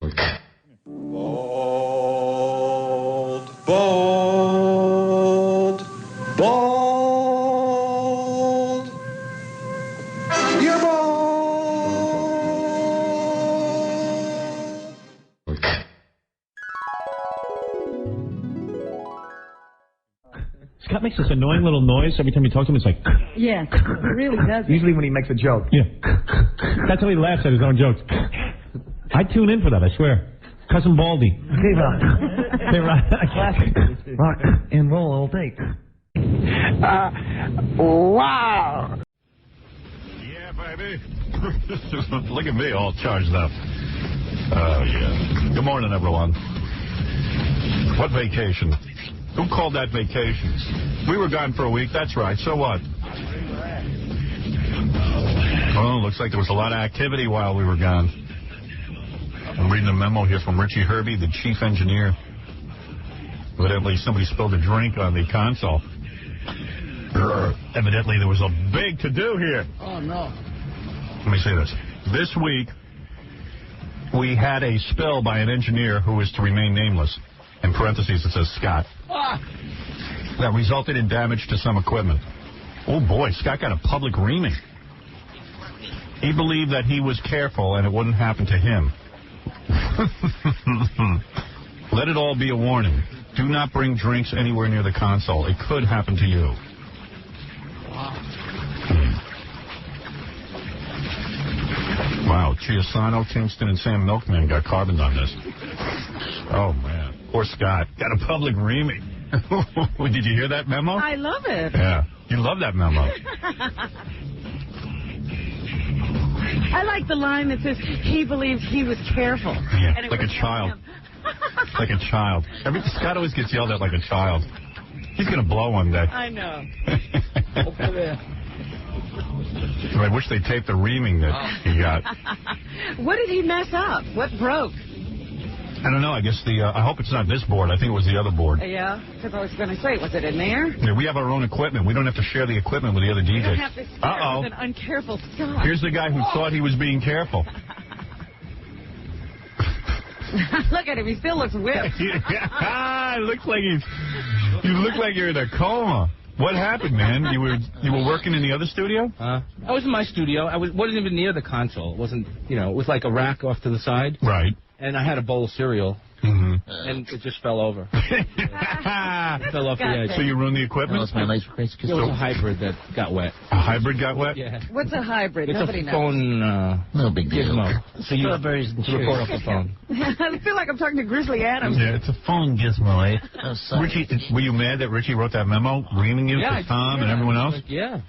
Bald, bald, bald. You're bald. Scott makes this annoying little noise every time you talk to him. It's like... Yeah, it really does. Usually when he makes a joke. Yeah. That's how he laughs at his own jokes. I tune in for that, I swear. Cousin Baldy. Okay, Rock. Hey, Rock. Classic. Rock and roll all day. Wow. Yeah, baby. Look at me all charged up. Oh, yeah. Good morning, everyone. What vacation? Who called that vacation? We were gone for a week, that's right. So what? Oh, looks like there was a lot of activity while we were gone. I'm reading a memo here from Richie Herbie, the chief engineer. Evidently, somebody spilled a drink on the console. Evidently, there was a big to-do here. Oh, no. Let me say this. This week, we had a spill by an engineer who is to remain nameless. In parentheses, it says Scott. That resulted in damage to some equipment. Oh, boy, Scott got a public reaming. He believed that he was careful and it wouldn't happen to him. Let it all be a warning. Do not bring drinks anywhere near the console. It could happen to you. Wow, Chiasano, Kingston, and Sam Milkman got carboned on this. Oh, man. Poor Scott. Got a public reaming. Did you hear that memo? I love it. Yeah. You love that memo. I like the line that says he believes he was careful. Yeah, and it like a child. Like a child. Scott always gets yelled at like a child. He's going to blow one day. I know. I wish they taped the reaming that he got. What did he mess up? What broke? I don't know. I guess I hope it's not this board. I think it was the other board. Yeah, because I was going to say, was it in there? Yeah, we have our own equipment. We don't have to share the equipment with the other DJs. You don't have to share with an uncareful Scott. Here's the guy who thought he was being careful. Look at him. He still looks whipped. It looks like you look like you're in a coma. What happened, man? You were working in the other studio? I was in my studio. I wasn't even near the console. It wasn't, it was like a rack off to the side. Right. And I had a bowl of cereal. And it just fell over. It fell off the edge. So you ruined the equipment? It was a hybrid that got wet. A hybrid got wet? Yeah. What's a hybrid? It's Nobody a knows. phone no big deal. gizmo. So you record off the phone. I feel like I'm talking to Grizzly Adams. Yeah, it's a phone gizmo, eh? Richie, were you mad that Richie wrote that memo, reaming you to Tom and everyone else? Yeah.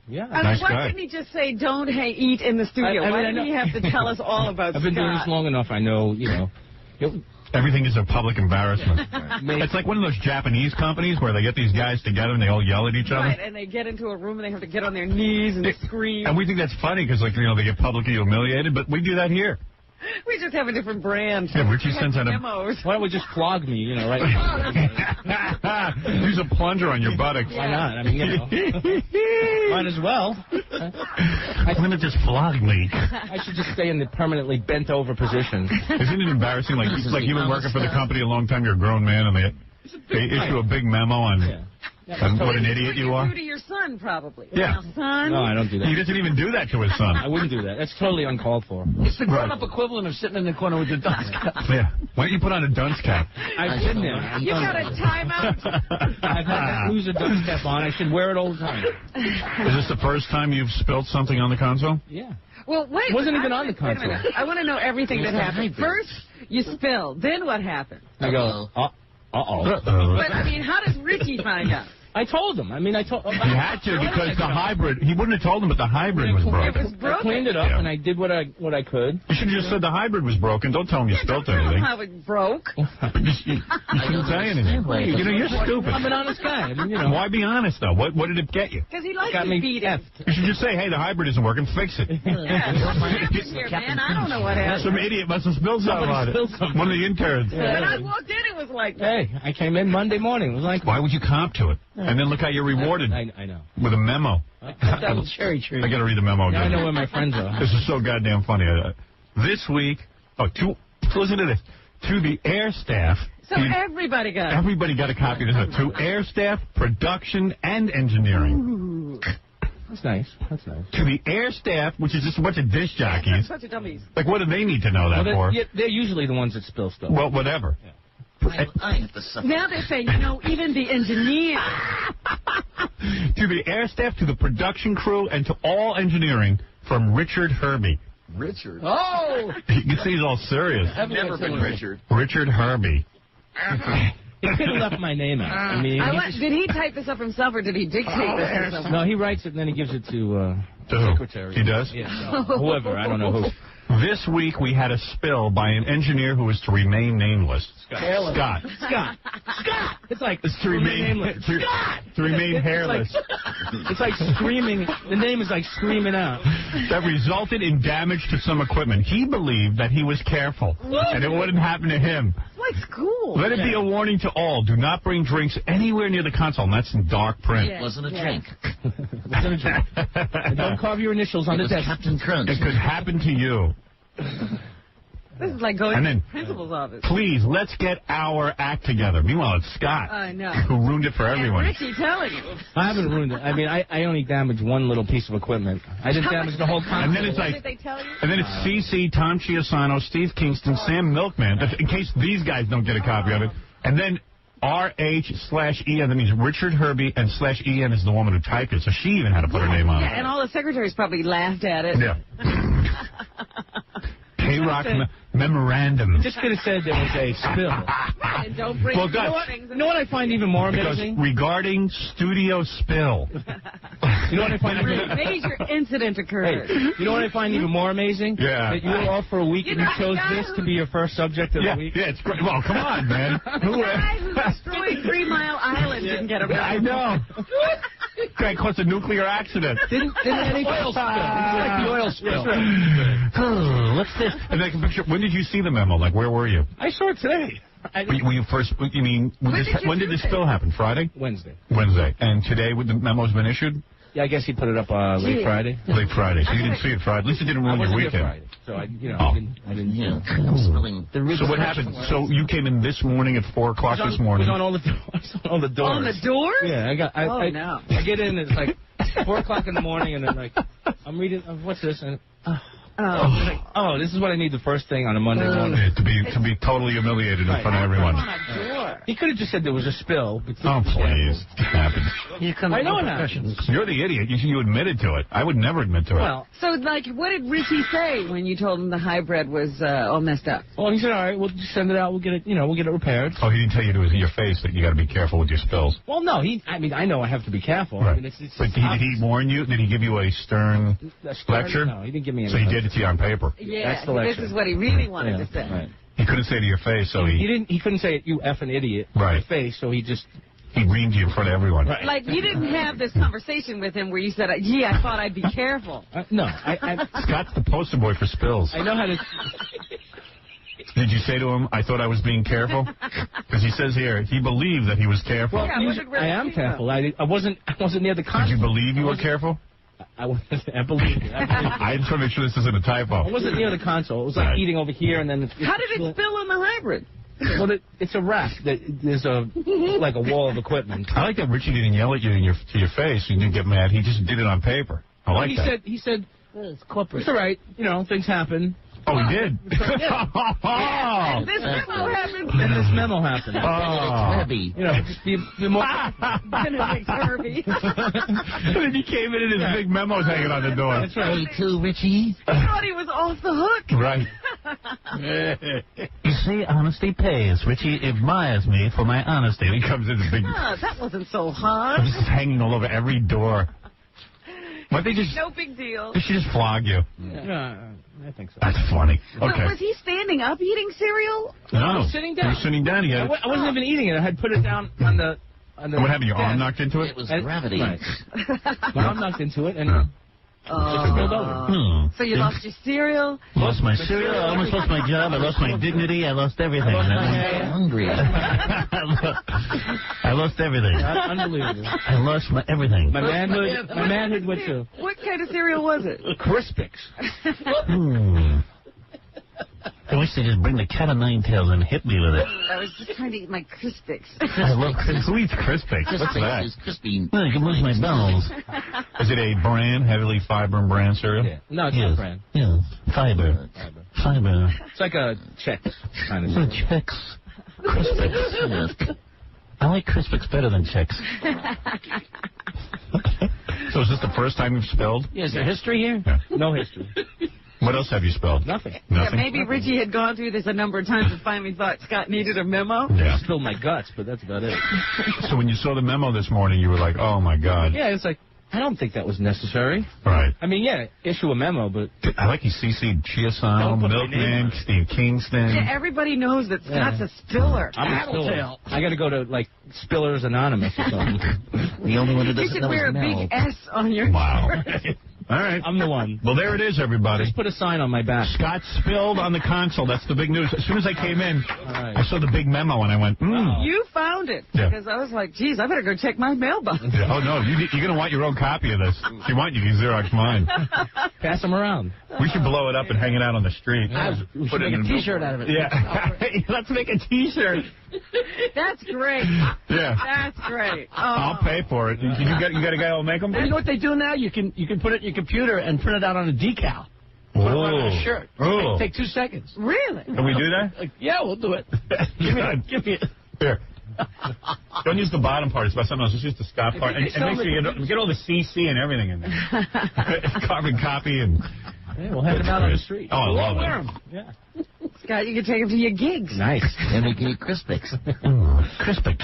Yeah. Nice why guy. couldn't he just say, don't eat in the studio? Why did he have to tell us all about I've been doing this long enough. I know, Everything is a public embarrassment. It's like one of those Japanese companies where they get these guys together and they all yell at each other. Right, and they get into a room and they have to get on their knees and scream. And we think that's funny because, they get publicly humiliated, but we do that here. We just have a different brand. Yeah, Richie sends out memos. Why don't we just flog me, right? Use a plunger on your buttocks. Why not? I mean, might as well. Why not just flog me? I should just stay in the permanently bent over position. Isn't it embarrassing? Like you've been working for the company a long time, you're a grown man, and they issue a big memo on what an idiot you are? To your son, probably. Yeah. Now, son. No, I don't do that. He doesn't even do that to his son. I wouldn't do that. That's totally uncalled for. It's the grown-up equivalent of sitting in the corner with the dunce cap. Yeah. Why don't you put on a dunce cap? I've been there. You got a timeout? I've had to lose a dunce cap on. I should wear it all the time. Is this the first time you've spilled something on the console? Yeah. Well, wait. It wasn't even on the console. Wait a minute. I want to know everything that happened. First, you spilled. Then what happened? I go, uh-oh. But, I mean, how does Richie find out? I told him. He had to because the hybrid. He wouldn't have told him, but the hybrid was broken. It was broken. I cleaned it up and I did what I could. You should have just said the hybrid was broken. Don't tell him you spilled anything. How it broke. You shouldn't say anything. You're stupid. I'm an honest guy. Why be honest though? What did it get you? Because he likes got to me beat it. You should just say, hey, the hybrid isn't working. Fix it. Yeah, man, I don't know what happened. Some idiot must have spilled something on it. One of the interns. When I walked in, it was like that. Hey, I came in Monday morning. It was like, why would you comp to it? And then look how you're rewarded. I know. With a memo. That was cherry tree. I got to read the memo again. Now I know where my friends are. This is so goddamn funny. This week, Listen to this. To the air staff. So everybody got it. Everybody got a copy of this. To air staff, production, and engineering. Ooh. That's nice. That's nice. To the air staff, which is just a bunch of dish jockeys. Such a dummies. Like, what do they need to know that Well, for? they're usually the ones that spill stuff. Well, whatever. Yeah. I have to suffer. Now they're saying, even the engineer. To the air staff, to the production crew, and to all engineering from Richard Herbie. Richard. Oh! You can see he's all serious. I've never been Richard. Richard Herbie. He could have left my name out. I mean, Did he type this up himself, or did he dictate this himself? no, he writes it and then he gives it to To who? secretary. He does? Yeah, so whoever. I don't know who. This week we had a spill by an engineer who is to remain nameless. Scott. It's like It's to remain nameless. to remain hairless. It's like screaming. The name is like screaming out. That resulted in damage to some equipment. He believed that he was careful and it wouldn't happen to him. It's like school. Let it be a warning to all: do not bring drinks anywhere near the console. And that's in dark print. Yeah. Wasn't a drink. Wasn't a drink. And don't carve your initials on It the was desk. Captain Crunch. It could happen to you. This is like going And to then- the principal's office. Please, let's get our act together. Meanwhile, it's Scott I know. who ruined it for everyone. And Richie telling you. I haven't ruined it. I mean, I only damaged one little piece of equipment. I didn't damage the whole console. And then it's What like, did they tell you? and then it's CC, Tom Chiasano, Steve Kingston, Sam Milkman, in case these guys don't get a copy of it. And then RH/EN, that means Richard Herbie, and /EN is the woman who typed it, so she even had to put her name on Yeah, it. and all the secretaries probably laughed at it. Yeah. K-Rock memorandum. Just could have said there was a spill. And don't bring Well, guys, things. You know what I find even more Because amazing? regarding studio spill. You know what I find even Major incident occurred. Hey, you know what I find even more amazing? Yeah. That you were off for a week and you chose this to be your first subject of Yeah, the week. yeah, it's great. Well, come on, man. The guy who destroyed 3 Mile Island didn't get a I know. Guy caused a nuclear accident. Didn't any oil spill? It's like the oil spill. What's this? And I can picture. When did you see the memo? Like, where were you? I saw it today. Were you first? You mean when did this spill happen? Friday? Wednesday. Wednesday. And today, the memo's been issued. Yeah, I guess he put it up late Friday. Late Friday. So you didn't see it Friday. At least it didn't ruin your Here weekend. Friday, so I Oh. didn't. Yeah, I'm smelling. So what happened? So you came in this morning at 4 o'clock this I morning. was on all the doors. On the door? Yeah, I No. I get in. It's like 4 o'clock in the morning, and then like I'm reading. What's this? And oh, this is what I need the first thing on a Monday morning. Yeah, to be totally humiliated in front of everyone. On a door. He could have just said there was a spill. But Oh, please. It happens. I know it happens. You're the idiot. You admitted to it. I would never admit to it. Well, So, like, what did Richie say when you told him the hybrid was all messed up? he said, all right, we'll just send it out. We'll get it. We'll get it repaired. Oh, he didn't tell you it was in your face that you got to be careful with your spills. Well, no, I know I have to be careful. Right. I mean, it's But did he warn you? Did he give you a stern lecture? No, he didn't give me any. So he did it to you on paper. Yeah, That's the this lecture. is what he really wanted to say. Right. He couldn't say it to your face, so He couldn't say it, you effing idiot, Right. in your face, so he just. he reamed you in front of everyone. Right. Like, you didn't have this conversation with him where you said, gee, I thought I'd be careful. No, Scott's the poster boy for spills. I know how to. Did you say to him, I thought I was being careful? Because he says here, he believed that he was careful. Well, Yeah, what did Richie I am say? careful. I wasn't near the Did console. you believe you were careful? I believe it. I just want to make sure this isn't a typo. I wasn't near the console. It was like Right. eating over here, and then. How did it spill on the hybrid? Well, it's a rack. There's like a wall of equipment. I like that Richie didn't yell at you to your face. You didn't get mad. He just did it on paper. I like that. He said, It's corporate. it's all right. Things happen. Oh, he did? And this memo happened. And this memo happened. Oh. Heavy. Just be more. Benedict Herbie. And then he came in and his big memo's hanging on the door. That's right. Me too, Richie. I thought he was off the hook. Right. You see, honesty pays. Richie admires me for my honesty. He comes in a big... That wasn't so hard. This is hanging all over every door. Why they just... No big deal. They should just flog you. Yeah, I think so. That's funny. But Okay. was he standing up eating cereal? No. I was sitting down. You were sitting down. He had... I wasn't even eating it. I had put it down on the. What happened? Your arm desk. knocked into it? It was And- gravity. Right. My arm knocked into it and Yeah. it spilled over. So you lost your cereal? Lost my cereal. I almost lost my job. I lost my dignity. I lost everything. I'm hungry. I lost everything. Unbelievable. I lost everything. My manhood went to What kind of cereal was it? Crispix. I wish they just bring the cat of nine tails and hit me with it. I was just trying to eat my Crispix. I love Crispix. Who eats Crispix? What's that? It's crispy. Well, I can lose my bells. Is it a brand, heavily fiber brand cereal? Yeah. No, it's not brand. Yeah. Fiber. It's like a Chex kind of It's thing. Chex. Crispix. Yes. I like Crispix better than Chex. So is this the first time you've spilled? Yeah, is there history here? Yeah. No history. What else have you spilled? Nothing. Yeah, Nothing? maybe Richie had gone through this a number of times and finally thought Scott needed a memo. Yeah. I spilled my guts, but that's about it. So when you saw the memo this morning, you were like, oh, my God. Yeah, it's like, I don't think that was necessary. Right. I mean, yeah, issue a memo, but... I like you CC'd Chiasano, Don't put my name Milkman, on it. Steve Kingston. Yeah, everybody knows that Scott's a spiller. I'm a spiller. I got to go to, like, Spillers Anonymous or something. The only one who You doesn't should know wear is a Mel. big S on your Wow. shirt. All right. I'm the one. Well, there it is, everybody. Just put a sign on my back. Scott spilled on the console. That's the big news. As soon as I came in, right. I saw the big memo, and I went, You found it. Yeah. Because I was like, geez, I better go check my mailbox. Yeah, oh, no, you're going to want your own copy of this. If you want, you can Xerox mine. Pass them around. We should blow it up and hang it out on the street. We should make a T-shirt out of it. Yeah. Let's make a T-shirt. That's great. Yeah. That's great. Oh. I'll pay for it. You got a guy who'll make them? You know what they do now? You can put it in your computer and print it out on a decal. Put it on a shirt. Oh. Take 2 seconds. Really? Can we do that? Like, yeah, we'll do it. Give me it. Here. Don't use the bottom part. It's about something else. Just use the Scott part. And make sure you get all the CC and everything in there. Carbon copy and... Yeah, we'll have them out on the street. Oh, I love wear it. them. Yeah. Scott, you can take them to your gigs. Nice. And we can eat Crispix. Crispix.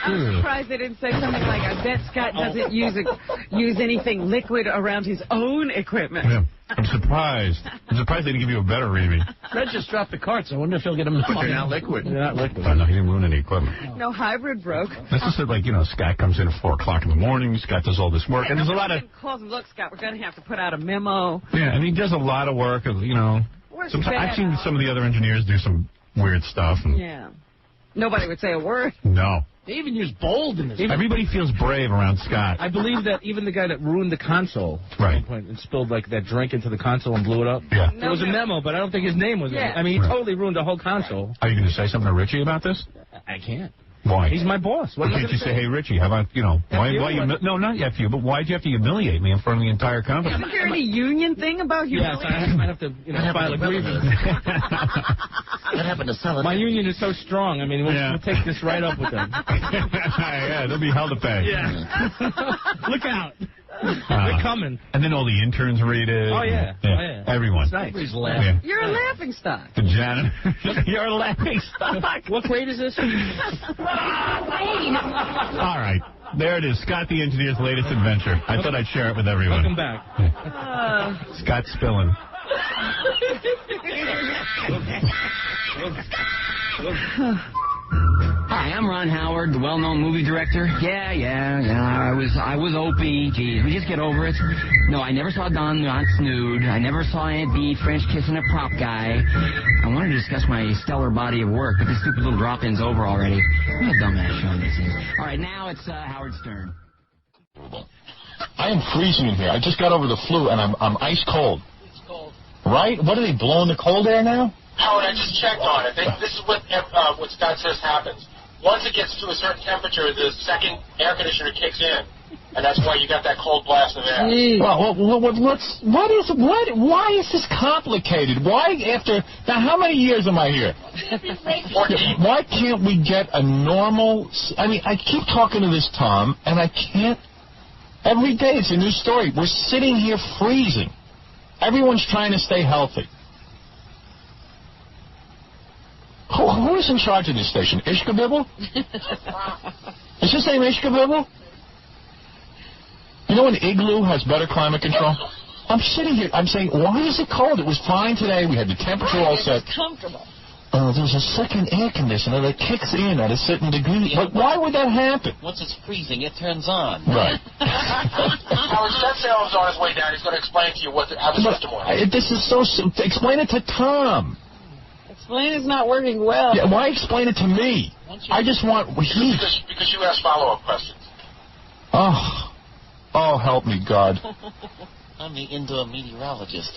I'm surprised they didn't say something like, I bet Scott doesn't use anything liquid around his own equipment. Yeah. I'm surprised. They didn't give you a better reading. Fred just dropped the carts. I wonder if he'll get them. But they're not liquid. They're not liquid. Oh, no, he didn't ruin any equipment. No hybrid broke. This is like, Scott comes in at 4 o'clock in the morning. Scott does all this work. And there's a lot of... calls him, look, Scott, we're going to have to put out a memo. Yeah, and he does a lot of work. Where's Sometimes, Scott? I've seen some of the other engineers do some weird stuff. And Yeah. Nobody would say a word. No. They even use bold in this. Everybody feels brave around Scott. I believe that even the guy that ruined the console at Right. one point and spilled like that drink into the console and blew it up. Yeah. There was a memo, but I don't think his name was in it. I mean, he Right. totally ruined the whole console. Are you going to say something to Richie about this? I can't. Why? He's my boss. What am I Can't you gonna say, hey, Richie, how about, why you? you... No, not F you, but why'd you have to humiliate me in front of the entire company? Is there any union thing about you? Yes, I might have to file a grievance. What happened to Sullivan? My union is so strong. I mean, we'll take this right up with them. Yeah, they'll be hell to pay. Yeah. Look out. They're coming. And then all the interns read it. Oh, yeah. Oh, yeah. Everyone. It's nice. Everybody's laughing. You're a laughing stock. The janitor. You're a laughing stock. What grade is this? All right. There it is. Scott the Engineer's latest adventure. I thought I'd share it with everyone. Welcome back. Scott spilling. Hi, I'm Ron Howard, the well-known movie director. Yeah. I was Opie. Geez, we just get over it. No, I never saw Don Knotts nude. I never saw Aunt Bee French kissing a prop guy. I wanted to discuss my stellar body of work, but this stupid little drop-in's over already. What a dumbass show this is. All right, now it's Howard Stern. I am freezing in here. I just got over the flu, and I'm ice cold. It's cold. Right? What are they blowing the cold air now? Howard, I just checked on it. This is what Scott says happens. Once it gets to a certain temperature, the second air conditioner kicks in, and that's why you got that cold blast of air. Well, why is this complicated? Why now, how many years am I here? 14. Why can't we get a normal, I keep talking to this Tom, and I can't, every day it's a new story. We're sitting here freezing. Everyone's trying to stay healthy. Who is in charge of this station? Ishkabibble? Is his name Ishkabibble? You know an igloo has better climate control? I'm sitting here, I'm saying, why is it cold? It was fine today, we had the temperature all set. It's comfortable. There's a second air conditioner that kicks in at a certain degree. But why would that happen? Once it's freezing, it turns on. Right. Howard, Seth Salem's on his way down. He's going to explain to you how the system works. This is so simple. Explain it to Tom. Explain it's not working well. Yeah, why explain it to me? I just want heat. Because you asked follow-up questions. Oh, help me, God. I'm the indoor meteorologist.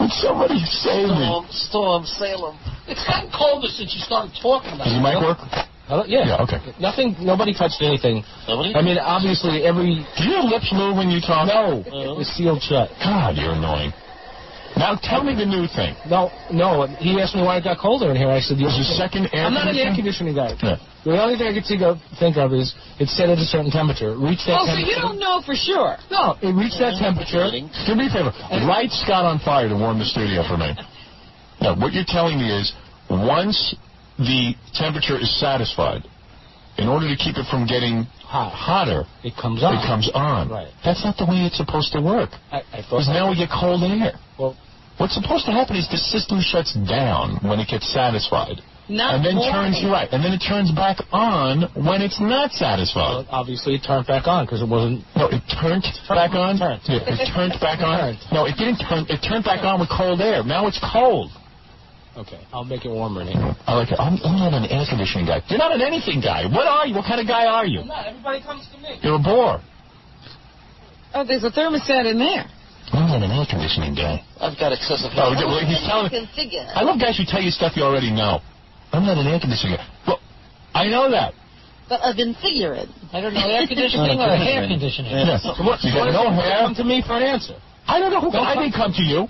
Would Somebody save me. Storm, Salem. It's gotten colder since you started talking about it. Does your mic work? Yeah. Okay. Nobody touched anything. Nobody? I mean, obviously, Do your lips move when you talk? No, it's sealed shut. God, you're annoying. Now tell me the new thing. No. He asked me why it got colder in here. I said, There's a second air I'm not an air conditioning? conditioning guy. Yeah. The only thing I could think of is it's set at a certain temperature. Reach that So temperature. you don't know for sure. No, it reached that temperature. Do me a favor. Light Scott on fire to warm the studio for me. Now, what you're telling me is once the temperature is satisfied, in order to keep it from getting hotter, it comes on. Right. That's not the way it's supposed to work. I thought Because now we get cold air. Well, what's supposed to happen is the system shuts down when it gets satisfied. Not and then boring. and then it turns back on when it's not satisfied. well, obviously it turned back on because it wasn't. No, it turned back on. Turned. Yeah, it turned back on. Turned. No, it didn't turn. It turned back on with cold air. Now it's cold. Okay, I'll make it warmer in here. I like it. I'm not an air conditioning guy. You're not an anything guy. What are you? What kind of guy are you? I'm not. Everybody comes to me. You're a bore. Oh, there's a thermostat in there. I'm not an air conditioning guy. I've got excessive Oh, heat. well, he's telling. I love guys who tell you stuff you already know. I'm not an air conditioning guy. Well, I know that. But I've been figuring. I don't know air conditioning or hair conditioning. Yeah. What You got no hair. Come to me for an answer. I don't know who. I didn't come to you.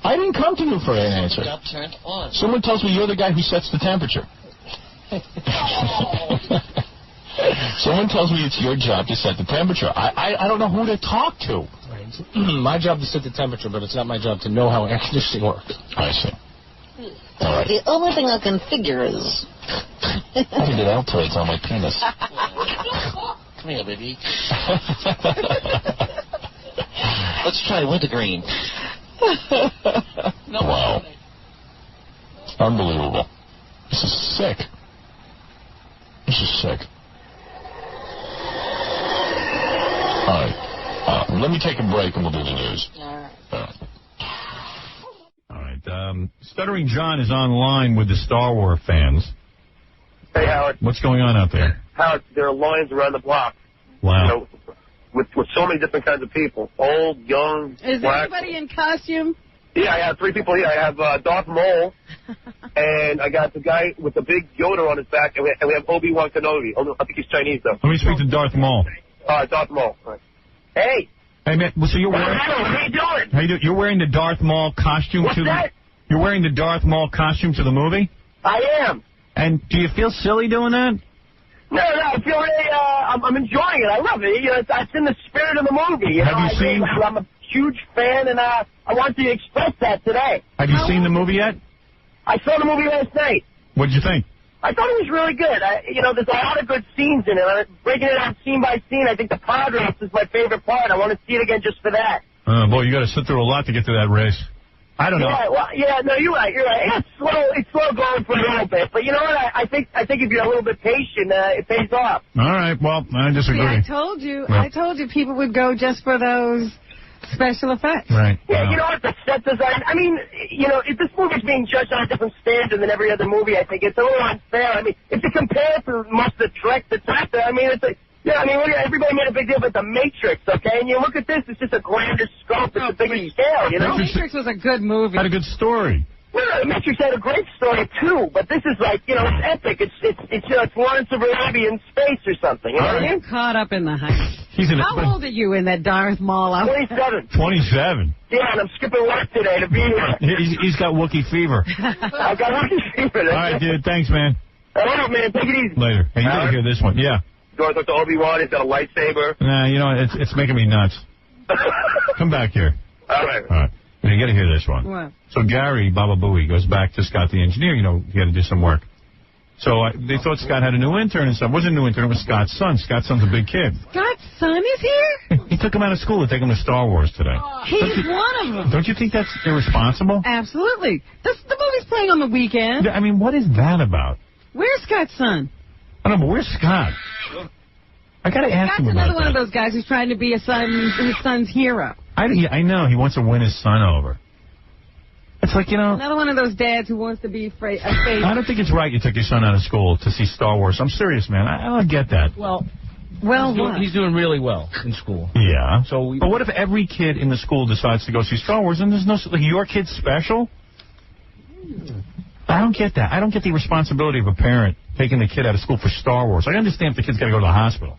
I didn't come to you for an answer. Got turned on. Someone tells me you're the guy who sets the temperature. Someone tells me it's your job to set the temperature. I don't know who to talk to. Right. My job to set the temperature, but it's not my job to know how air conditioning works. I see. All right. The only thing I can figure is... I did Altoids on my penis. Come here, baby. Let's try wintergreen. No. Wow. Unbelievable. This is sick. This is sick. All right. Let me take a break and we'll do the news. All right. Stuttering John is online with the Star Wars fans. Hey, Howard. What's going on out there? Howard, there are lines around the block. Wow. You know, with so many different kinds of people. Old, young, Is black. anybody in costume? Yeah, I have 3 people here. I have Darth Maul, and I got the guy with the big Yoda on his back, and we have Obi-Wan Kenobi. I think he's Chinese, though. Let me speak to Darth Maul. Darth Maul. All right. Hey. Hey, man. So you're wearing... What are you doing? How you doing? You're wearing the Darth Maul costume What's to that? You're wearing the Darth Maul costume to the movie? I am. And do you feel silly doing that? No, I feel really, I'm enjoying it. I love it. You know, it's in the spirit of the movie. Have you seen... I'm a huge fan, and I want to express that today. Have you seen the movie yet? I saw the movie last night. What did you think? I thought it was really good. There's a lot of good scenes in it. Breaking it out scene by scene, I think the pod race is my favorite part. I want to see it again just for that. Boy, you got to sit through a lot to get to that race. I don't know. No, you're right. It's slow going for a little bit, but you know what? I think if you're a little bit patient, it pays off. All right. Well, I disagree. See, I told you. Yeah. I told you people would go just for those special effects. Right. Yeah, you know what? The set design. I mean, if this movie's being judged on a different standard than every other movie, I think it's a little unfair. I mean, if you compare it to most of the Trek that's out there, I mean, everybody made a big deal about the Matrix, okay? And you look at this, it's just a grander scope, it's a bigger scale, you know? The Matrix was a good movie. Had a good story. No, the Matrix had a great story too, but this is like, it's epic. It's Lawrence of Arabia in space or something. You know what I mean? Caught up in the hype. How old are you in that Darth Maul outfit? 27. 27. Yeah, and I'm skipping work today to be here. He's got Wookiee fever. I got Wookiee fever. All right, dude. Thanks, man. All right, man. Take it easy. Later. Hey, you got to hear this one. Yeah. Do I talk to Obi-Wan? He's got a lightsaber. Nah, it's making me nuts. Come back here. All right. All right. You got to hear this one. What? So Gary, Baba Booey, goes back to Scott the engineer. He had to do some work. So they thought Scott had a new intern and stuff. It wasn't a new intern. It was Scott's son. Scott's son's a big kid. Scott's son is here? He took him out of school to take him to Star Wars today. He's one of them. Don't you think that's irresponsible? Absolutely. The movie's playing on the weekend. I mean, what is that about? Where's Scott's son? I don't know, but where's Scott? I got to ask him about another one that. of those guys who's trying to be his son's hero. I know. He wants to win his son over. It's like, Another one of those dads who wants to be a favorite. I don't think it's right you took your son out of school to see Star Wars. I'm serious, man. I don't get that. Well, Well, he's doing really well in school. Yeah. So, but what if every kid in the school decides to go see Star Wars and there's no, like, your kid's special? I don't get that. I don't get the responsibility of a parent taking the kid out of school for Star Wars. I understand if the kid's got to go to the hospital.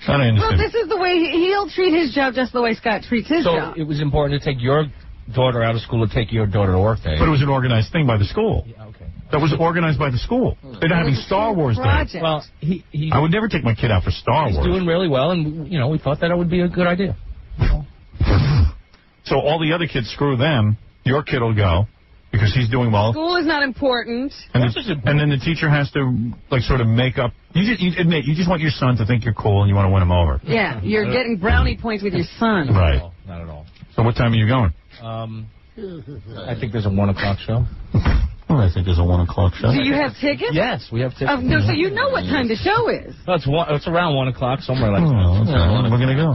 I don't understand. Well, this is the way he'll treat his job just the way Scott treats his job. So it was important to take your daughter out of school to take your daughter to work day. But it was an organized thing by the school. Yeah, okay. That was organized by the school. They're not having Star Wars Day. Well, I would never take my kid out for Star Wars. He's doing really well, and, you know, we thought that it would be a good idea. So all the other kids, screw them. Your kid will go because he's doing well. School is not important. And then the teacher has to, like, sort of make up. You admit, you just want your son to think you're cool and you want to win him over. Yeah, you're getting brownie points with your son. Right. Not at all. So what time are you going? I think there's a 1 o'clock show. Well, I think there's a 1 o'clock show. Do you have tickets? Yes, we have tickets. No, so you know what time the show is. Well, it's around 1 o'clock, somewhere like that. We're going to go.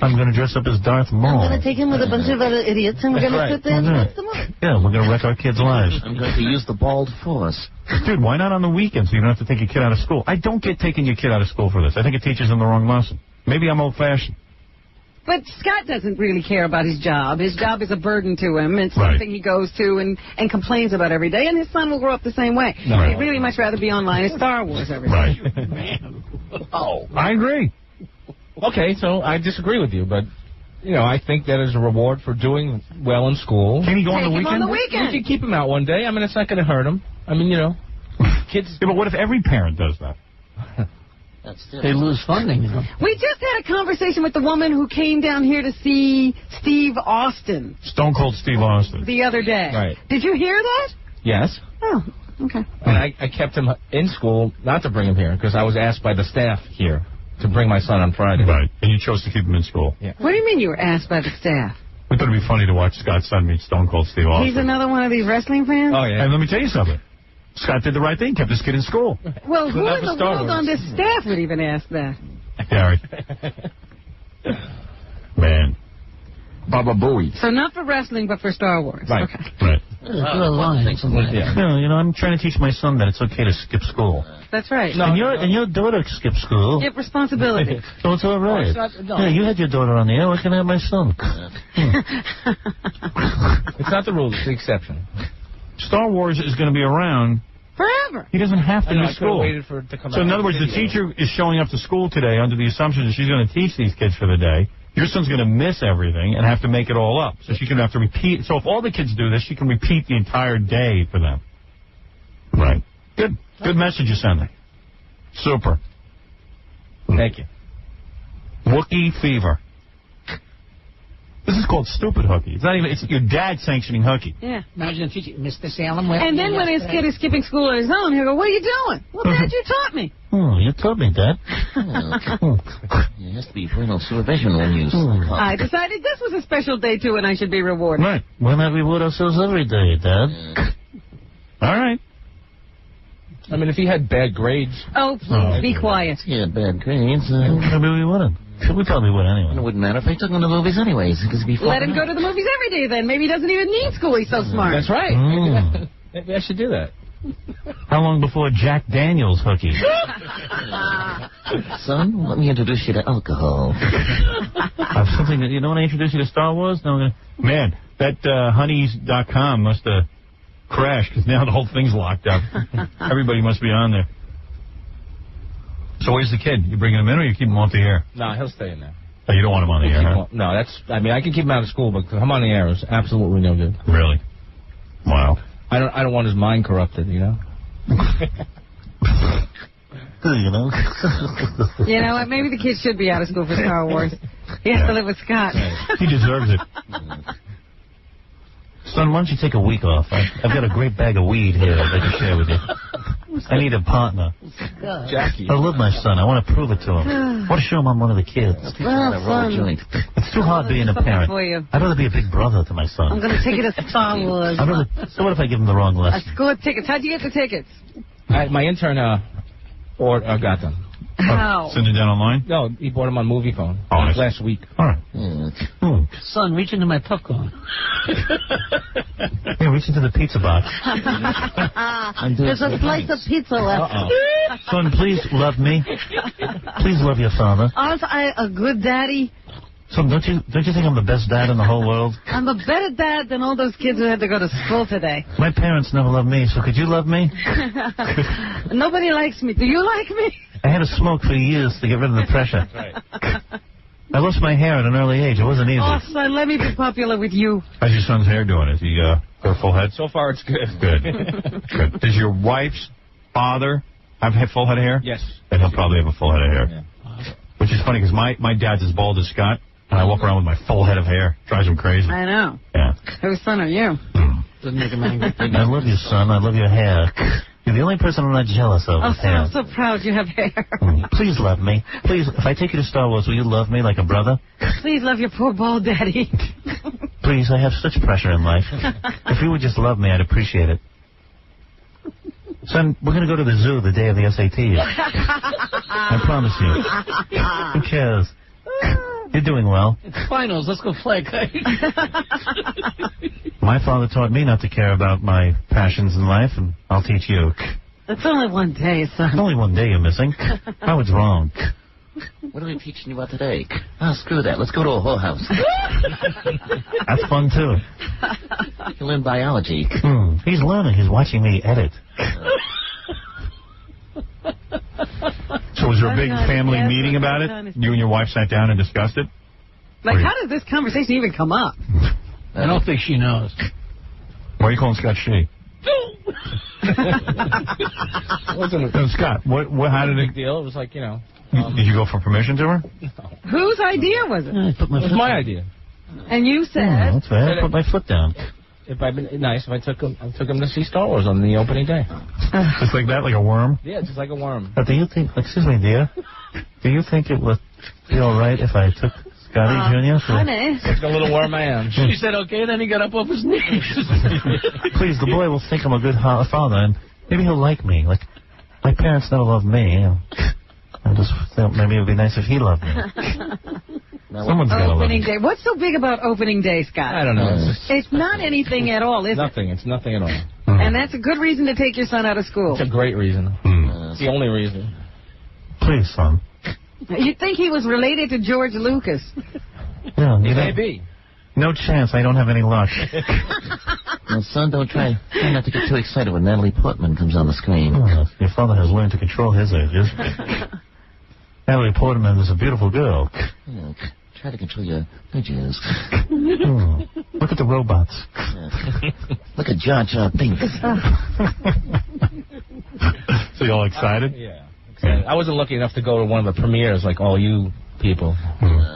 I'm going to dress up as Darth Maul. I'm going to take him with a bunch of other idiots, and we're going to sit there and watch the movie. Yeah, we're going to wreck our kids' lives. I'm going to use the bald force. Dude, why not on the weekends so you don't have to take your kid out of school? I don't get taking your kid out of school for this. I think it teaches them the wrong lesson. Maybe I'm old-fashioned. But Scott doesn't really care about his job. His job is a burden to him. It's something he goes to and complains about every day, and his son will grow up the same way. No. He'd really much rather be online at Star Wars every day. Right. Oh, I agree. Okay, so I disagree with you, but, you know, I think that is a reward for doing well in school. Can he go on the Take him weekend? on the weekend. You can keep him out one day. I mean, it's not going to hurt him. I mean, you know, kids... Yeah, but what if every parent does that? They lose funding. You know? We just had a conversation with the woman who came down here to see Steve Austin Stone Cold Steve Austin. the other day. Right. Did you hear that? Yes. Oh, okay. And I kept him in school, not to bring him here, because I was asked by the staff here to bring my son on Friday. Right. And you chose to keep him in school. Yeah. What do you mean you were asked by the staff? We thought it'd be funny to watch Scott's son meet Stone Cold Steve Austin. He's another one of these wrestling fans? Oh, yeah. And let me tell you something. Scott did the right thing, kept his kid in school. Well, who Not in for the Star world Wars. on this staff would even ask that? Gary. Man. Baba Booey. So not for wrestling, but for Star Wars. Right. Okay. Right. Yeah. No, you know, I'm trying to teach my son that it's okay to skip school. That's right. No, And your daughter skipped school. Get responsibility. So it's all right. Yeah, you had your daughter on the air. Why can't I have my son? It's not the rule, it's the exception. Star Wars is going to be around. Forever. He doesn't have to I know, miss I could have school. waited for it to come So out in other words, the video. teacher is showing up to school today under the assumption that she's going to teach these kids for the day. Your son's going to miss everything and have to make it all up. So she can have to repeat. So if all the kids do this, she can repeat the entire day for them. Right. Good. Good message you're sending. Super. Thank you. Wookiee fever. This is called stupid hooky. It's not even. It's your dad sanctioning hooky. Yeah. Imagine a teacher, Mr. Salem. And then when his kid is skipping school on his own, he'll go, "What are you doing?" "Well, Dad, you taught me." Oh, you told me, Dad. There has to be parental supervision when you... I decided this was a special day, too, and I should be rewarded. Right. Why not reward ourselves every day, Dad? All right. I mean, if he had bad grades... Oh, please, be quiet. Yeah, bad grades. Maybe we wouldn't. We probably would anyway. It wouldn't matter if I took him to the movies anyways, because it'd be fun. Let him go to the movies every day, then. Maybe he doesn't even need school. He's so smart. That's right. Mm. Maybe I should do that. How long before Jack Daniels hooky? Son, let me introduce you to alcohol. I've something that, you know when I introduce you to Star Wars? No, man, that honeys.com must have crashed because now the whole thing's locked up. Everybody must be on there. So where's the kid? You bringing him in or you keep him off the air? No, he'll stay in there. Oh, you don't want him on the air, huh? No, that's... I mean, I can keep him out of school, but him on the air is absolutely no good. Really? Wow. I don't want his mind corrupted, you know? You know? You know what? Maybe the kid should be out of school for Star Wars. He has to live with Scott. He deserves it. Son, why don't you take a week off? I've got a great bag of weed here I'd like to share with you. I need a partner. Jackie. I love my son. I want to prove it to him. I want to show him I'm one of the kids. It's too hard being a parent. For you. I'd rather be a big brother to my son. I'm going to take you to Star Wars. So what if I give him the wrong lesson? School tickets. How'd you get the tickets? My intern got them. How? Send it down online? No, he bought them on Movie Phone last week. All right. Son, reach into my popcorn. Yeah, reach into the pizza box. There's a slice of pizza left. Uh-oh. Son, please love me. Please love your father. Aren't I a good daddy? Son, don't you think I'm the best dad in the whole world? I'm a better dad than all those kids who had to go to school today. My parents never loved me, so could you love me? Nobody likes me. Do you like me? I had to smoke for years to get rid of the pressure. I lost my hair at an early age. It wasn't easy. Oh, son, let me be popular with you. How's your son's hair doing? Is he got a full head? So far, it's good. Good. Good. Does your wife's father have a full head of hair? Yes. And he'll probably have a full head of hair. Yeah. Which is funny because my dad's as bald as Scott, and I walk around with my full head of hair. Drives him crazy. I know. Yeah. Whose son are you? Doesn't make him angry. I love you, son. I love your hair. You're the only person I'm not jealous of. Oh, son, I'm so proud you have hair. Please love me. Please, if I take you to Star Wars, will you love me like a brother? Please love your poor bald daddy. Please, I have such pressure in life. If you would just love me, I'd appreciate it. Son, we're going to go to the zoo the day of the SATs. I promise you. Who cares? You're doing well. It's finals. Let's go play. My father taught me not to care about my passions in life, and I'll teach you. It's only one day, son. Only one day you're missing. Howard's wrong. What are we teaching you about today? Oh, screw that. Let's go to a whorehouse. That's fun, too. You learn biology. He's learning. He's watching me edit. So was there a big family meeting about it? You and your wife sat down and discussed it? Like, how does this conversation even come up? I don't think she knows. Why are you calling Scott she? Wasn't Scott, how did big deal. It was like, did you go for permission to her? Whose idea was it? I put my It was my idea. And you said... That's right. I put my foot down. If I'd been nice, if I took him to see Star Wars on the opening day. Just like that, like a worm? Yeah, just like a worm. But do you think, excuse me, dear, do you think it would be all right if I took Scotty Jr.? Honey. Like a little worm I am. She said okay, then he got up off his knees. Please, the boy will think I'm a good father, and maybe he'll like me. Like, my parents never loved me. You know. I just thought maybe it would be nice if he loved me. Someone's got to love Opening me. day. What's so big about opening day, Scott? I don't know. It's not anything at all, is Nothing. It's nothing at all. it? And that's a good reason to take your son out of school. It's a great reason. It's the only reason. Please, son. You'd think he was related to George Lucas. Yeah, you know, Maybe. no chance. I don't have any luck. Well, son, try not to get too excited when Natalie Portman comes on the screen. Oh, your father has learned to control his urges. Natalie Portman is a beautiful girl. Yeah, try to control your urges. Look at the robots. Look at Jar Jar Binks. So you all excited? Yeah. Excited. I wasn't lucky enough to go to one of the premieres like all you people.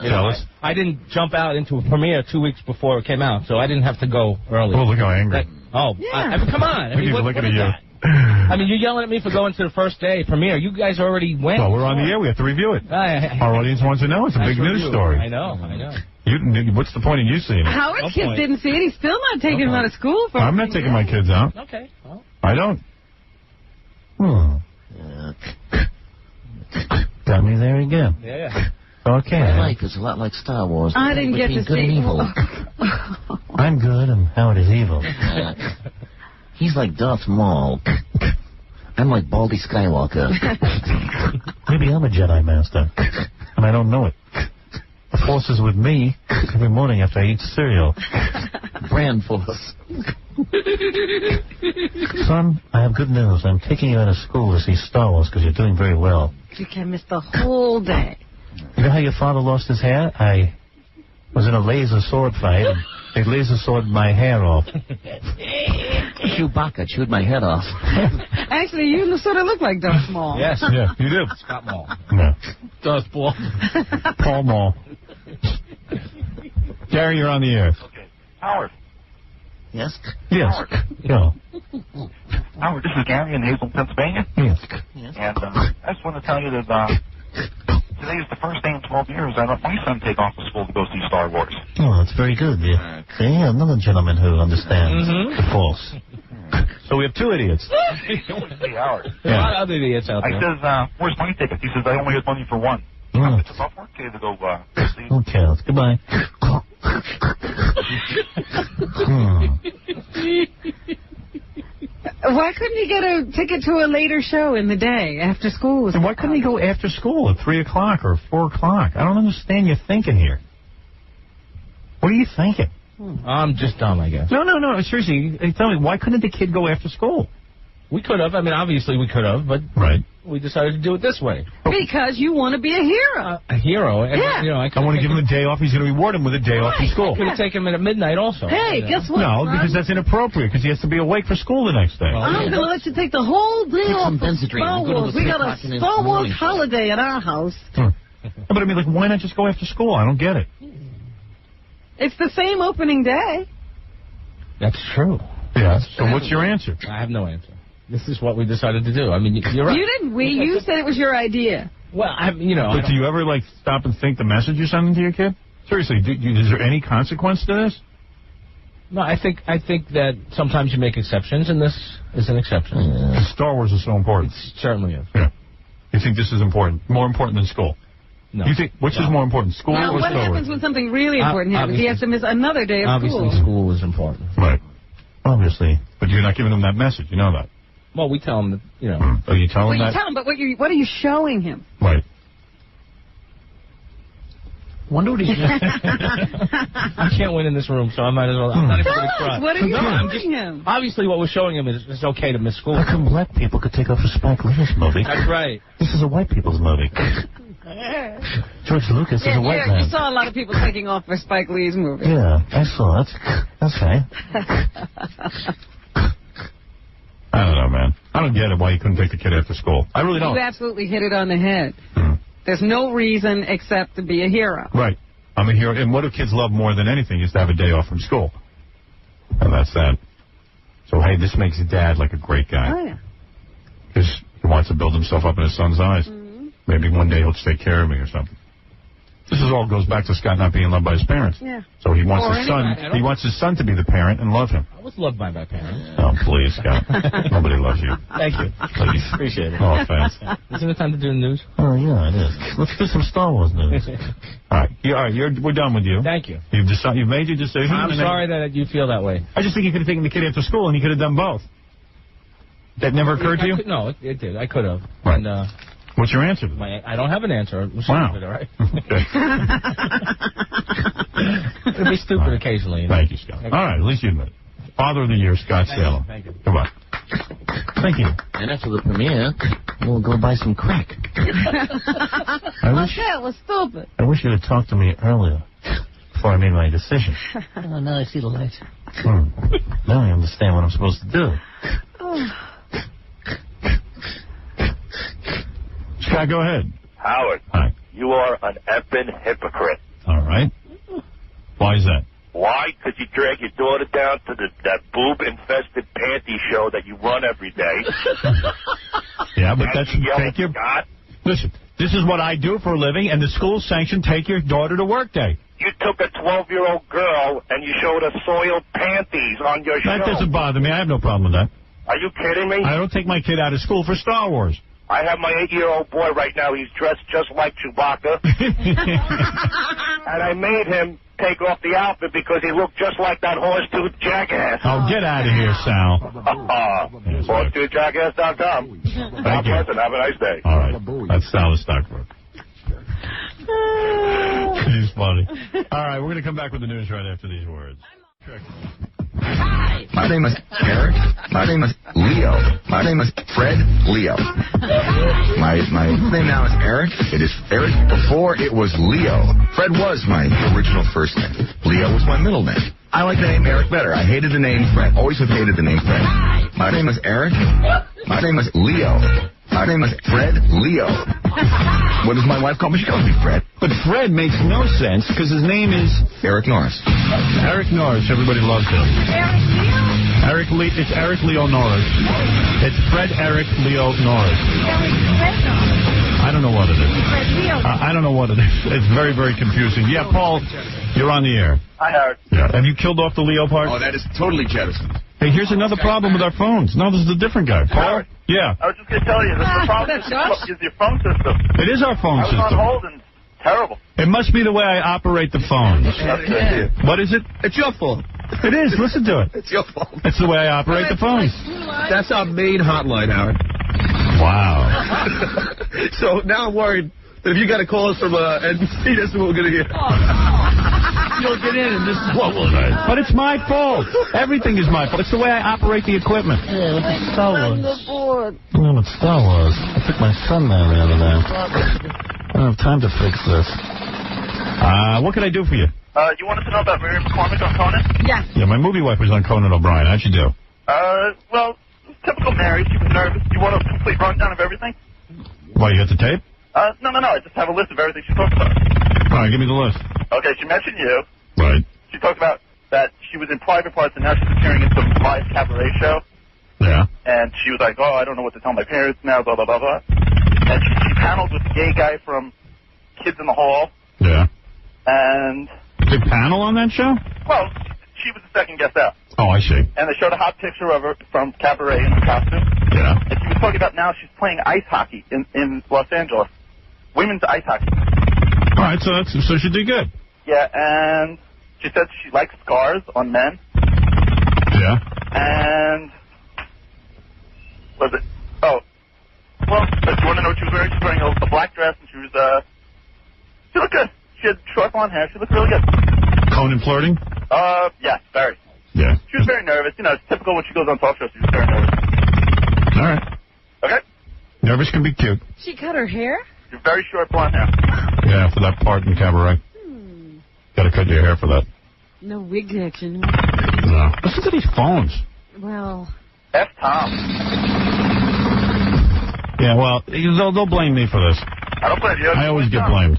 Jealous? I didn't jump out into a premiere 2 weeks before it came out, so I didn't have to go early. Oh, look how angry. Come on. Look, he's looking at you. I mean, you're yelling at me for going to the first day premiere. You guys already went. Well, we're on the air. We have to review it. Our audience wants to know. It's a big news story. I know. What's the point in you seeing it? Howard's kids didn't see it. He's still not taking him out of school. For I'm not taking my kids out. Okay. Well. I don't. Got me there again. Yeah. Okay. My life is a lot like Star Wars. I didn't get to good and see. evil. I'm good and Howard is evil. He's like Darth Maul. I'm like Baldy Skywalker. Maybe I'm a Jedi Master, and I don't know it. The Force is with me every morning after I eat cereal. Brand Force. Son, I have good news. I'm taking you out of school to see Star Wars because you're doing very well. You can miss the whole day. You know how your father lost his hair? I was in a laser sword fight, and they laser sworded my hair off. Chewbacca chewed my head off. Actually, you sort of look like Darth Maul. Yes. Yeah, you do. Scott Maul. No. Darth Maul. Paul Maul. Gary, you're on the air. Okay. Howard. Yes? Yes. Yeah. Howard, this is Gary in Hazel, Pennsylvania. Yes. And I just want to tell you that today is the first day in 12 years I let my son take off of school to go see Star Wars. Oh, that's very good. Yeah. See, another gentleman who understands the Force. So we have two idiots. Hey, Howard. There's a lot of other idiots out there. I says, where's my ticket? He says, I only had money for one. It's about $4K to go see. Okay, goodbye. Why couldn't he get a ticket to a later show in the day after school? And why couldn't he go after school at 3 o'clock or 4 o'clock? I don't understand your thinking here. What are you thinking? I'm just dumb, I guess. No. Seriously, tell me, why couldn't the kid go after school? We could have. I mean, obviously we could have, but we decided to do it this way. Because you want to be a hero. A hero? Yeah. You know, I want to give him a day off. He's going to reward him with a day off from school. I could have taken him at midnight also. Hey, guess what? No, because that's inappropriate, because he has to be awake for school the next day. I'm going to let you take the whole day off for Star Wars. We got a Star Wars holiday at our house. But I mean, like, why not just go after school? I don't get it. It's the same opening day. That's true. Yeah. So what's your answer? I have no answer. This is what we decided to do. I mean, you're right. You didn't. You said it was your idea. Well, you know. But do you ever, like, stop and think the message you're sending to your kid? Seriously, is there any consequence to this? No, I think that sometimes you make exceptions, and this is an exception. Yeah. Star Wars is so important. It certainly is. Yeah. You think this is important? More important than school? No. You think which is more important, school now, or what Star Wars? happens when something really important happens? He has to miss another day of school. Obviously, school is important. Right. Obviously. But you're not giving him that message. You know that. Well, we tell him that, you know. Oh, you tell him that? You tell him, but what are you showing him? Right. Wonder what he's I can't win in this room, so I might as well. I'm not even going to try. What are you showing him? Obviously, what we're showing him is it's okay to miss school. How come black people could take off a Spike Lee's movie? That's right. This is a white people's movie. George Lucas is a white man. You saw a lot of people taking off for Spike Lee's movie. Yeah, I saw it. That's right. I don't know, man. I don't get it why you couldn't take the kid after school. I really don't. You absolutely hit it on the head. There's no reason except to be a hero. Right. I'm a hero. And what do kids love more than anything is to have a day off from school. And that's that. So, hey, this makes Dad like a great guy. Oh, yeah. Because he wants to build himself up in his son's eyes. Maybe one day he'll take care of me or something. This all goes back to Scott not being loved by his parents. Yeah. So he wants his son. He wants his son to be the parent and love him. I was loved by my parents. Oh, please, Scott. Nobody loves you. Thank you. Please. Appreciate it. No offense. Isn't it time to do the news? Oh, yeah, it is. Let's do some Star Wars news. All right. We're done with you. Thank you. You've made your decision. I'm sorry that you feel that way. I just think you could have taken the kid after school and you could have done both. That never occurred to you? No, it did. I could have. Right. And, what's your answer? I don't have an answer. Wow. Stupid, all right? Okay. It'll be stupid occasionally. You know? Thank you, Scott. All right, at least you admit it. Father of the Year, Scott Salem. Thank you. Goodbye. Thank you. And after the premiere, we'll go buy some crack. That was stupid. I wish you had talked to me earlier before I made my decision. Oh, now I see the light. Now I understand what I'm supposed to do. Scott, go ahead. Howard. Hi. You are an effing hypocrite. All right. Why is that? Why? Because you drag your daughter down to that boob-infested panty show that you run every day. Yeah, but that's... Take your... Scott. Listen, this is what I do for a living, and the school sanctioned take your daughter to work day. You took a 12-year-old girl and you showed her soiled panties on your show. That doesn't bother me. I have no problem with that. Are you kidding me? I don't take my kid out of school for Star Wars. I have my 8-year-old boy right now. He's dressed just like Chewbacca. And I made him take off the outfit because he looked just like that horse-tooth jackass. Oh, get out of here, Sal. Horsetoothjackass.com. Thank you. Have a nice day. All right. That's Sal the Stockbroker. He's funny. All right, we're going to come back with the news right after these words. Hi. My name is Eric. My name is Leo. My name is Fred Leo. My name now is Eric. It is Eric before it was Leo. Fred was my original first name. Leo was my middle name. I like the name Eric better. I hated the name Fred. Always have hated the name Fred. My name is Eric. My name is Leo. My name is Fred Leo. What does my wife call me? She calls me Fred. But Fred makes no sense because his name is... Eric Norris. Eric Norris. Everybody loves him. It's Eric Leo Norris. It's Fred Eric Leo Norris. I don't know what it is. I don't know what it is. It's very, very confusing. Yeah, Paul, you're on the air. Hi, Howard. Yeah. Have you killed off the Leo part? Oh, that is totally jettisoned. Hey, here's another problem with our phones. No, this is a different guy. Paul? Howard. Yeah. I was just going to tell you, the problem is your phone system. It is our phone system. I was on hold and terrible. It must be the way I operate the phones. That's good. What is it? It's your fault. It is. Listen to it. It's your fault. It's the way I operate the phones. That's our main hotline, Howard. Wow. So now I'm worried that if you got to call us from NBC, this is what we're going to hear. You'll get in, and this is what we'll hear. But it's my fault. Everything is my fault. It's the way I operate the equipment. Yeah, with the Star Wars. No, it's Star Wars. I took my son there the other day. I don't have time to fix this. What can I do for you? You wanted to know about Miriam McCormick on Conan? Yes. Yeah, my movie wife was on Conan O'Brien. How'd you do? Well, typical Mary. She was nervous. You want a complete rundown of everything? Why, you got the tape? No. I just have a list of everything she talked about. All right, give me the list. Okay, she mentioned you. Right. She talked about that she was in Private Parts and now she's appearing in some live cabaret show. Yeah. And she was like, I don't know what to tell my parents now, blah, blah, blah, blah. And she paneled with the gay guy from Kids in the Hall. Yeah. And... Big panel on that show? Well, she was the second guest out. Oh, I see. And they showed a hot picture of her from cabaret in her costume. Yeah. And she was talking about now she's playing ice hockey in Los Angeles. Women's ice hockey. All right, so she did good. Yeah, and she said she likes scars on men. Yeah. And was it? Oh, well, do you want to know what she was wearing? She was wearing a black dress, and she looked good. She had short blonde hair. She looked really good. Conan flirting? Yeah, very. Yeah. She was very nervous. You know, it's typical when she goes on talk shows. She's very nervous. All right. Okay. Nervous can be cute. She cut her hair? She's very short blonde hair. Yeah, for that part in cabaret. Got to cut your hair for that. No wig action. No. Listen to these phones. Well. F. Tom. Yeah, well, they'll blame me for this. I don't blame you. I always get blamed.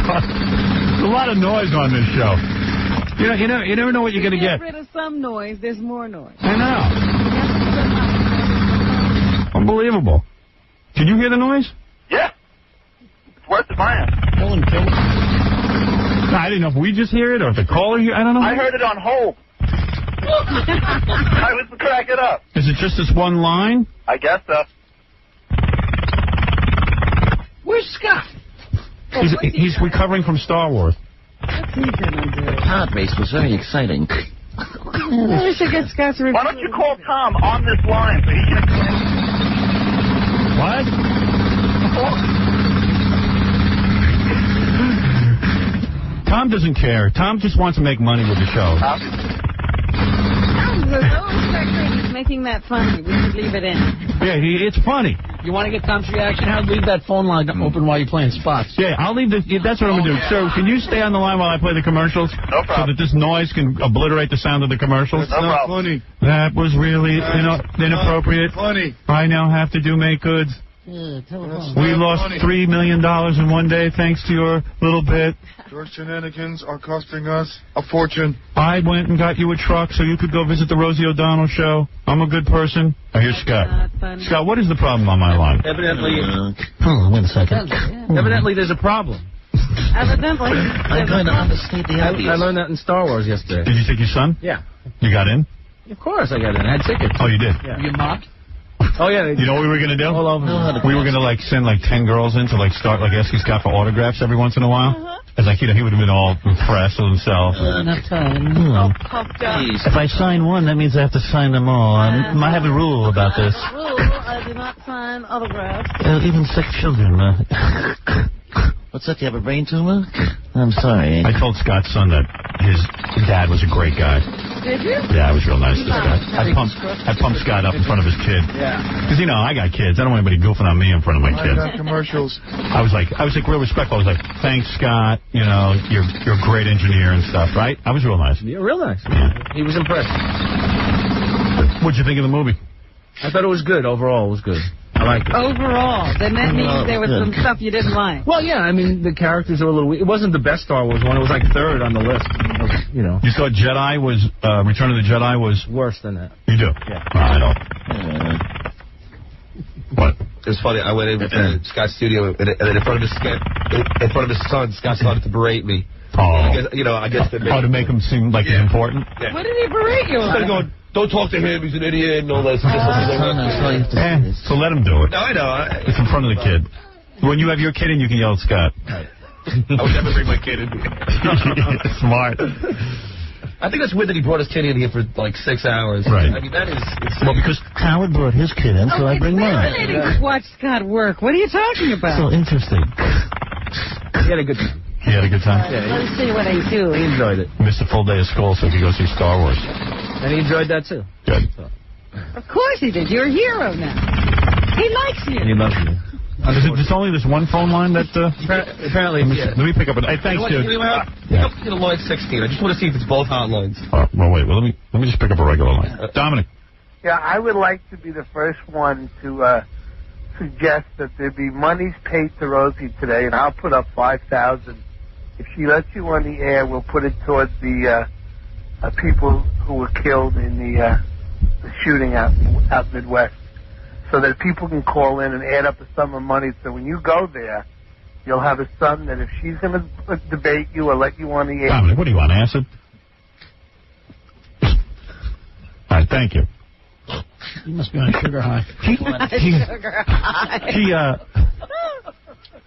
There's a lot of noise on this show. You never know what you're going to get. Get rid of some noise, there's more noise. I know. Unbelievable. Did you hear the noise? Yeah. It's worse than mine. I didn't know if we just hear it or if the caller here. I don't know. I heard it on hold. I was cracking up. Is it just this one line? I guess so. Where's Scott? He's recovering from Star Wars. What's he gonna do? The pod race was very exciting. We should get Scott's report. Why don't you call Tom on this line so he can explain? What? Tom doesn't care. Tom just wants to make money with the show. He's making that funny. We should leave it in. Yeah, it's funny. You want to get Tom's reaction? How leave that phone line open while you're playing spots? Yeah, I'll leave this. That's what I'm going to do. Sir, can you stay on the line while I play the commercials? No problem. So that this noise can obliterate the sound of the commercials? No problem. Funny. That was really inappropriate. Funny. I now have to do make goods. Yeah, telephone. We lost $3 million in one day thanks to your little bit. Your shenanigans are costing us a fortune. I went and got you a truck so you could go visit the Rosie O'Donnell show. I'm a good person. Oh, here's Scott. Scott, what is the problem on my line? Evidently, Wait a second. evidently there's a problem. Evidently. I'm going to understate the obvious. I learned that in Star Wars yesterday. Did you take your son? Yeah. You got in? Of course I got in. I had tickets. Oh, you did? Yeah. You mocked? Oh, yeah. You know what we were going to do? All over. We were going to, send, 10 girls in to, start, asking Scott for autographs every once in a while. It's like, he would have been all impressed with himself. Enough time. Puffed up. If I sign one, that means I have to sign them all. I have a rule about this. Rule, I do not sign autographs. Even sick children. What's that? You have a brain tumor? I'm sorry. I told Scott's son that his dad was a great guy. Did you? Yeah, I was real nice to Scott. I pumped Scott up in front of his kid. Yeah. Because, I got kids. I don't want anybody goofing on me in front of my kids. I got commercials. I was real respectful. I was like, thanks, Scott. You're a great engineer and stuff, right? I was real nice. Yeah, real nice. Yeah. He was impressed. What'd you think of the movie? I thought it was good. Overall, it was good. I liked it. Overall. Then that means there was some stuff you didn't like. Well, yeah, the characters are a little weak. It wasn't the best Star Wars one. It was third on the list. You thought Jedi was, Return of the Jedi was... Worse than that. You do? Yeah. I don't. What? It was funny. I went in Scott's studio, and in front of his son, Scott started to berate me. Oh. I guess that. To make him seem like he's important? Yeah. What did he berate you Instead of about? going, don't talk to him, he's an idiot, and all that. So let him do it. No, I know. It's in front of the kid. When you have your kid in, you can yell at Scott. I would never bring my kid in here. Smart. I think that's weird that he brought his kid in here for like 6 hours. Right. I mean, that is... Well, because Howard brought his kid in, so I bring mine. Fascinating to watch Scott work. What are you talking about? So interesting. He had a good time. He had a good time? Let's see what I do. He enjoyed it. Missed a full day of school so he could go see Star Wars. And he enjoyed that, too. Good. Of course he did. You're a hero now. He likes you. And he loves you. Is it only this one phone line that... Apparently, let me pick up an... Hey, thanks, dude. Pick up the line 16. I just want to see if it's both hotlines. Well, wait. Well, let me just pick up a regular line. Dominic. Yeah, I would like to be the first one to suggest that there be monies paid to Rosie today, and I'll put up $5,000. If she lets you on the air, we'll put it towards the people who were killed in the shooting out Midwest, so that people can call in and add up a sum of money. So when you go there, you'll have a son that if she's going to debate you or let you on the air... Dominic, what do you want, acid? All right, thank you. You must be on sugar high. Sugar high.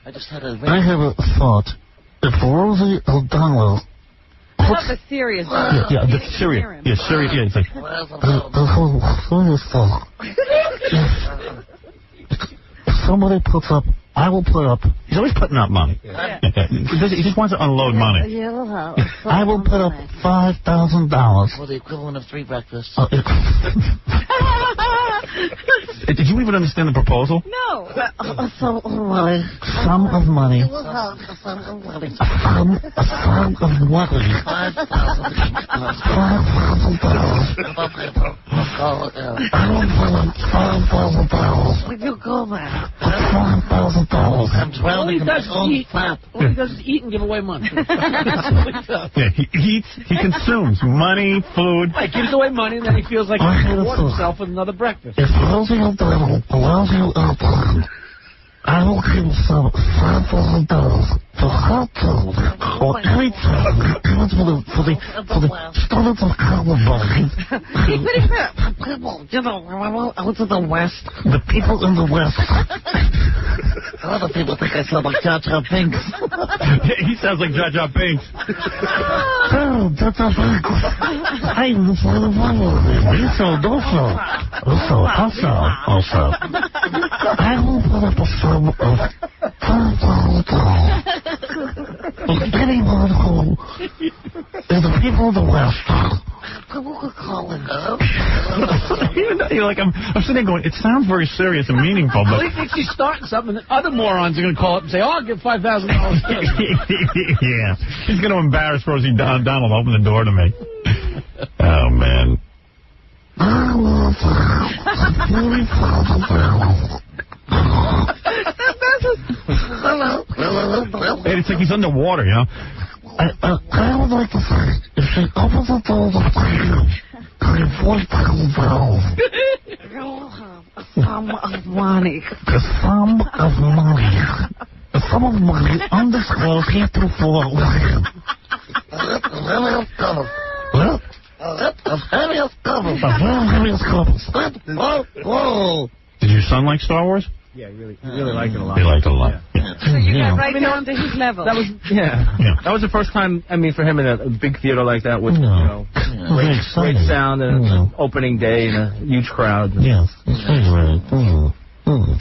I just had a... I have a thought. If Rosie O'Donnell... I love the serious one. Yeah, the serious. Yeah, serious. Yeah, it's like... If somebody puts up... I will put up... He's always putting up money. Yeah. He just wants to unload money. I will put up $5,000. Well, the equivalent of 3 breakfasts. Did you even understand the proposal? No. Sum of money. Sum of money. $5,000. When you go there. $5,000. I'm All he drowning in does my is own eat. fat. All he does is eat and give away money. Yeah, he eats, he consumes money, food. He gives away money, and then he feels like he can reward himself with another breakfast. If Rosie O'Donnell allows you out, I will give some $5,000 for hot tub or anything for the students of Columbine. People, you know, out to the West. The people in the West. Other people think I sound like Jar Jar Binks. He sounds like Jar Jar Binks. Oh, Jar Jar Binks. I was one of them. Also. I will put up a sum of $5,000. Anyone who is the people of the West. People could call in. You're like, I'm sitting there going, it sounds very serious and meaningful, but... Well, he thinks he's starting something, and other morons are going to call up and say, oh, I'll give $5,000. Yeah. He's going to embarrass Rosie O'Donnell, open the door to me. Oh, man. Hey, it's like he's underwater, you know? I would like to say, if she opens the door of the package, I have $4,000. You'll have a sum of money. The sum of money. The sum of money undisclosed heretofore. Whoa. Did your son like Star Wars? Yeah, he really liked it a lot. He liked it a lot. Yeah. So you got right down to his level. That was That was the first time, I mean, for him in a big theater like that with, great sound and an opening day and a huge crowd. Yes, it's very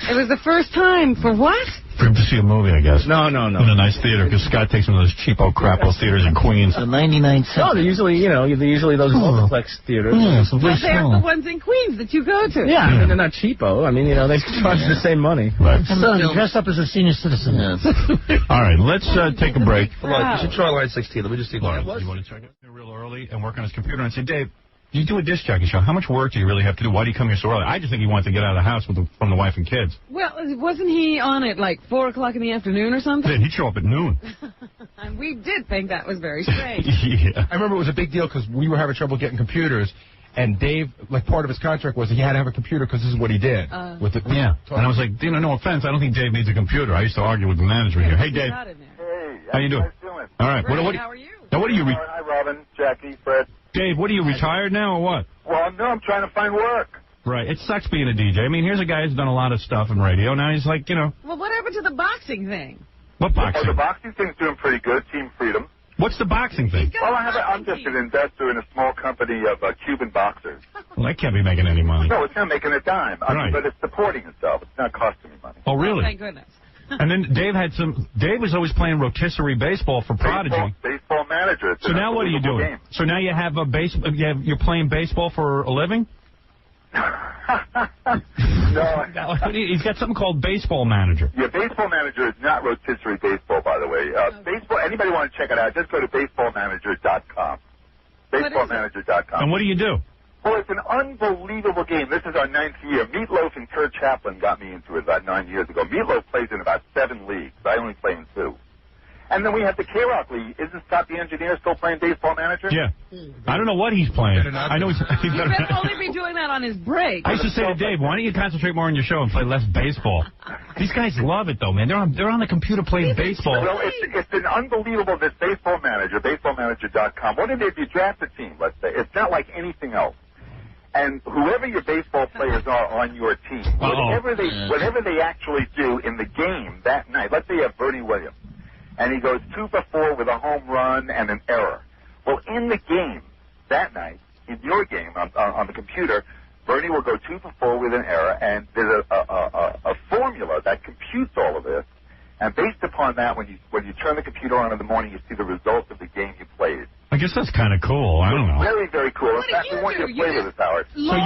It was the first time for what? For him to see a movie, I guess. No. In a nice theater, because Scott takes him to those cheapo, crapo theaters in Queens. So 99 cents. No, they're usually, those multiplex theaters. Yes, Well, they're the ones in Queens that you go to. Yeah, I mean, they're not cheapo. I mean, they charge the same money. Right. Son, dress up as a senior citizen. All right, let's take a break. Hold on, you should try line 16. Let me just see. You want to check it real early and work on his computer and say, Dave, you do a disc jockey show. How much work do you really have to do? Why do you come here so early? I just think he wants to get out of the house from the wife and kids. Well, wasn't he on at like 4 o'clock in the afternoon or something? He'd show up at noon. And we did think that was very strange. Yeah. I remember it was a big deal because we were having trouble getting computers, and Dave, like part of his contract was he had to have a computer because this is what he did. And I was like, no offense, I don't think Dave needs a computer. I used to argue with the management here. Hey, Dave. Hey, how you doing? All right. Great, how are you? Now, what are you? Hi, Robin, Jackie, Fred. Dave, what are you, retired now or what? Well, no, I'm trying to find work. Right. It sucks being a DJ. I mean, here's a guy who's done a lot of stuff in radio. Now he's like, Well, what happened to the boxing thing? What boxing? Oh, the boxing thing's doing pretty good. Team Freedom. What's the boxing thing? Well, I'm just an investor in a small company of Cuban boxers. Well, that can't be making any money. No, it's not making a dime. I mean, but it's supporting itself. It's not costing me money. Oh, really? Thank goodness. And then Dave was always playing rotisserie baseball for Prodigy. Baseball manager. It's So now what are you doing? game. So now you have you're playing baseball for a living? No. He's got something called baseball manager. Yeah, baseball manager is not rotisserie baseball, by the way. Baseball. Anybody want to check it out? Just go to baseballmanager.com. Baseballmanager.com. And what do you do? Well, it's an unbelievable game. This is our 9th year. Meatloaf and Kurt Chaplin got me into it about 9 years ago. Meatloaf plays in about 7 leagues. I only play in 2. And then we have the K-Rock League. Isn't Scott the engineer still playing baseball manager? Yeah. I don't know what he's playing. I know he's He better only be doing that on his break. I used to say to Dave, why don't you concentrate more on your show and play less baseball? These guys love it, though, man. They're on the computer playing baseball. Well, it's been unbelievable, this baseball manager, baseballmanager.com. What if you draft a team, let's say? It's not like anything else. And whoever your baseball players are on your team, whatever they actually do in the game that night, let's say you have Bernie Williams, and he goes 2 for 4 with a home run and an error. Well, in the game that night, in your game on the computer, Bernie will go 2 for 4 with an error, and there's a formula that computes all of this. And based upon that, when you turn the computer on in the morning, you see the results of the game you played. I guess that's kind of cool. I don't know. Very, very cool. In fact, we want you to play with us, Howard. So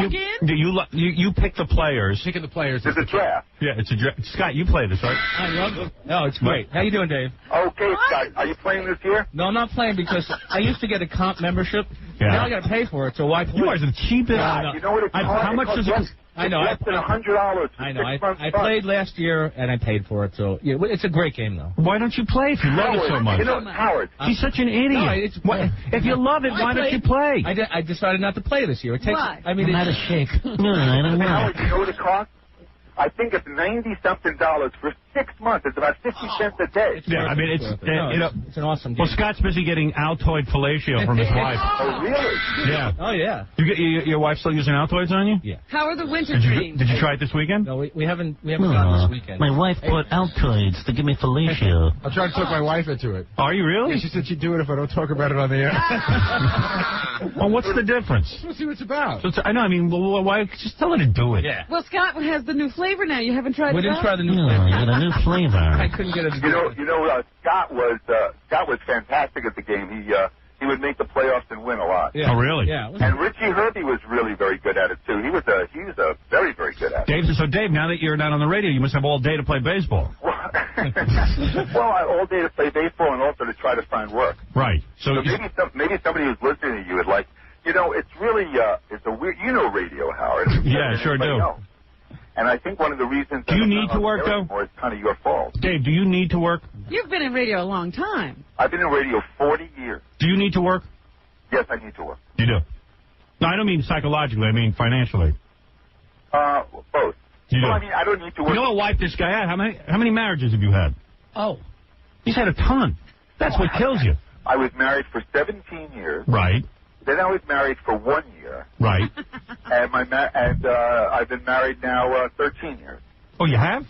you pick the players. Picking the players. It's a draft. Yeah, it's a draft. Scott, you play this, right? I love it. No, it's great. How you doing, Dave? Okay, Scott. Are you playing this year? No, I'm not playing because I used to get a comp membership. Yeah. Now I got to pay for it, so why play? You are the cheapest. You know what it's How much does it? I know. Less than $100. I know. I played last year and I paid for it, so yeah, it's a great game though. Why don't you play if you love it so much? You know, Howard. He's such an idiot. If you love it, why don't you play? I decided not to play this year. It takes. Why? I mean, I'm out of shape. No, I don't know. Howard, you know what it costs? I think it's $90-something for 6 months. It's about 50 cents a day. Yeah, I mean, it's an awesome game. Well, Scott's busy getting Altoid fellatio from his wife. Oh, really? Yeah. Oh, yeah. Your wife still using Altoids on you? Yeah. How are the winter dreams? Did you try it this weekend? No, we haven't gone this weekend. My wife bought Altoids to give me fellatio. I'll try to talk my wife into it. Are you really? Yeah, she said she'd do it if I don't talk about it on the air. Well, what's the difference? We'll see what it's about. So I know. I mean, why? Just tell her to do it. Yeah. Well, Scott has the new flavor now. You haven't tried it. We didn't try the new flavor. You got a new flavor. I couldn't get it. Scott was fantastic at the game. He would make the playoffs and win a lot. Yeah. Oh, really? Yeah. And Richie Herbie was really very good at it too. He was very, very good at it. Dave, now that you're not on the radio, you must have all day to play baseball. Well, all day to play baseball and also to try to find work. Right. So maybe somebody who's listening to you would like. It's really it's a weird. You know radio, Howard. Yeah, sure do. Know. And I think one of the reasons. Do you need to work though? It's kind of your fault. Dave, do you need to work? You've been in radio a long time. I've been in radio 40 years. Do you need to work? Yes, I need to work. You do. No, I don't mean psychologically. I mean financially. Both. You do. I mean, I don't need to work. You know what wife this guy had? How many marriages have you had? Oh. He's had a ton. That's what kills you. I was married for 17 years. Right. Then I was married for 1 year. Right. And I've been married now 13 years. Oh, you have?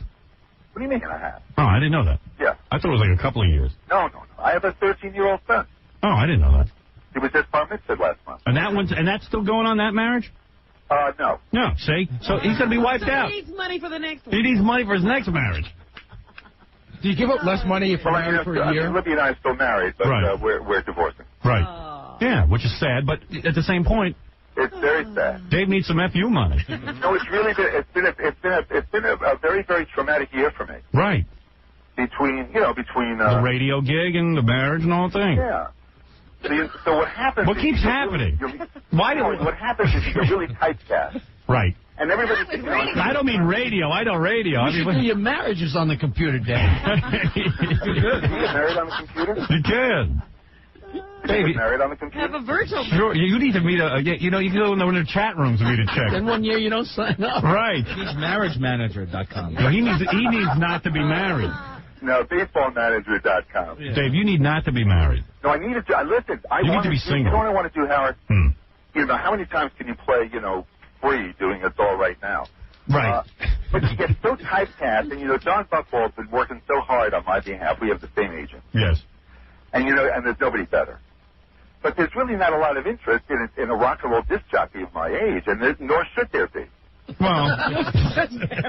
What do you mean I have? Oh, I didn't know that. Yeah. I thought it was like a couple of years. No. I have a 13-year-old son. Oh, I didn't know that. He was just bar mitzvah last month. And that's still going on, that marriage? No. No, see? So he's going to be wiped out. He needs money for the next one. He needs money for his next marriage. Do you give up less money if you're married for a year? Libby and I are still married, but we're divorcing. Right. Yeah, which is sad, but at the same point, it's very sad. Dave needs some FU money. No, it's really been it's been a very, very traumatic year for me. Right. Between the radio gig and the marriage and all the thing. Yeah. So what happens? What keeps happening? What happens is you're really typecast. Right. And everybody. I don't mean radio. I know radio. You should do your marriages on the computer, Dave. You get married on the computer? You can. Get married on the computer? Have a virtual. Sure. You need to meet you can go in the chat rooms and meet a chick. Then 1 year you don't sign up. Right. He's marriagemanager.com. No, he needs not to be married. No, baseballmanager.com. Yeah. Dave, you need not to be married. No, I need to. Listen, you need to be single. You know what I want to do, Howard? How many times can you play, free doing It's All Right Now? Right. But you get so typecast, and, John Buchwald's been working so hard on my behalf. We have the same agent. Yes. And, and there's nobody better. But there's really not a lot of interest in a rock and roll disc jockey of my age, and nor should there be. Well,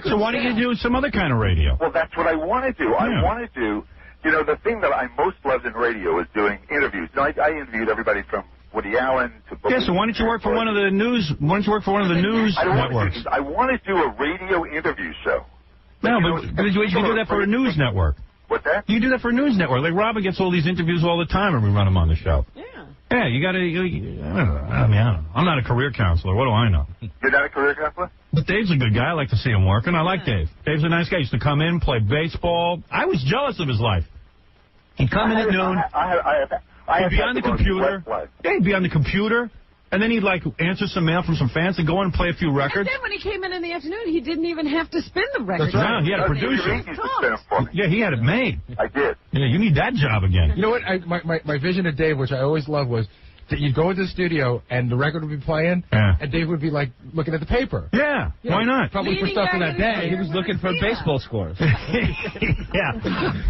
so why don't you do some other kind of radio? Well, that's what I want to do. Yeah. I want to do, the thing that I most loved in radio is doing interviews. I interviewed everybody from Woody Allen to... Yeah, so why don't you work for one of the news... Why don't you work for one of the news networks? I want to do a radio interview show. No, but you can do that for a news network. What's that? You do that for a news network. Like Robin gets all these interviews all the time and we run them on the show. Yeah. Yeah, you got to... I don't know. I'm not a career counselor. What do I know? You're not a career counselor? But Dave's a good guy. I like to see him working. I like Dave. Dave's a nice guy. He used to come in, play baseball. I was jealous of his life. He'd come in at noon. He'd be on the computer. Yeah, he'd be on the computer. And then he'd, answer some mail from some fans and go in and play a few records. And then when he came in the afternoon, he didn't even have to spin the record. That's right. He had a producer. Yeah, he had it made. I did. Yeah, you need that job again. You know what? My vision of Dave, which I always loved, was that you'd go into the studio and the record would be playing, and Dave would be, looking at the paper. Yeah, why not? Probably for stuff for that day. He was looking for baseball scores. Yeah.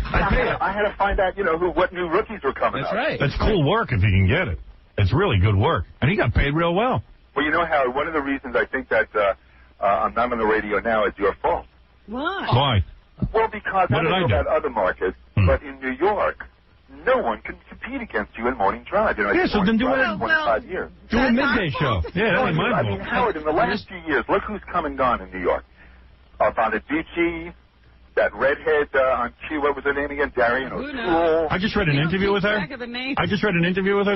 I had to find out, what new rookies were coming up. That's right. That's cool work if you can get it. It's really good work. And he got paid real well. Well, Howard, one of the reasons I think that I'm not on the radio now is your fault. Why? Why? Well, because I don't know about other markets, but in New York, no one can compete against you in Morning Drive. So then do it in 25 years. Do a midday show. Yeah, that ain't my fault. I mean, Howard, in the last few years, look who's come and gone in New York. Bonaducci, that redhead on Q, what was her name again? Darian O'Toole. I just read an interview with her.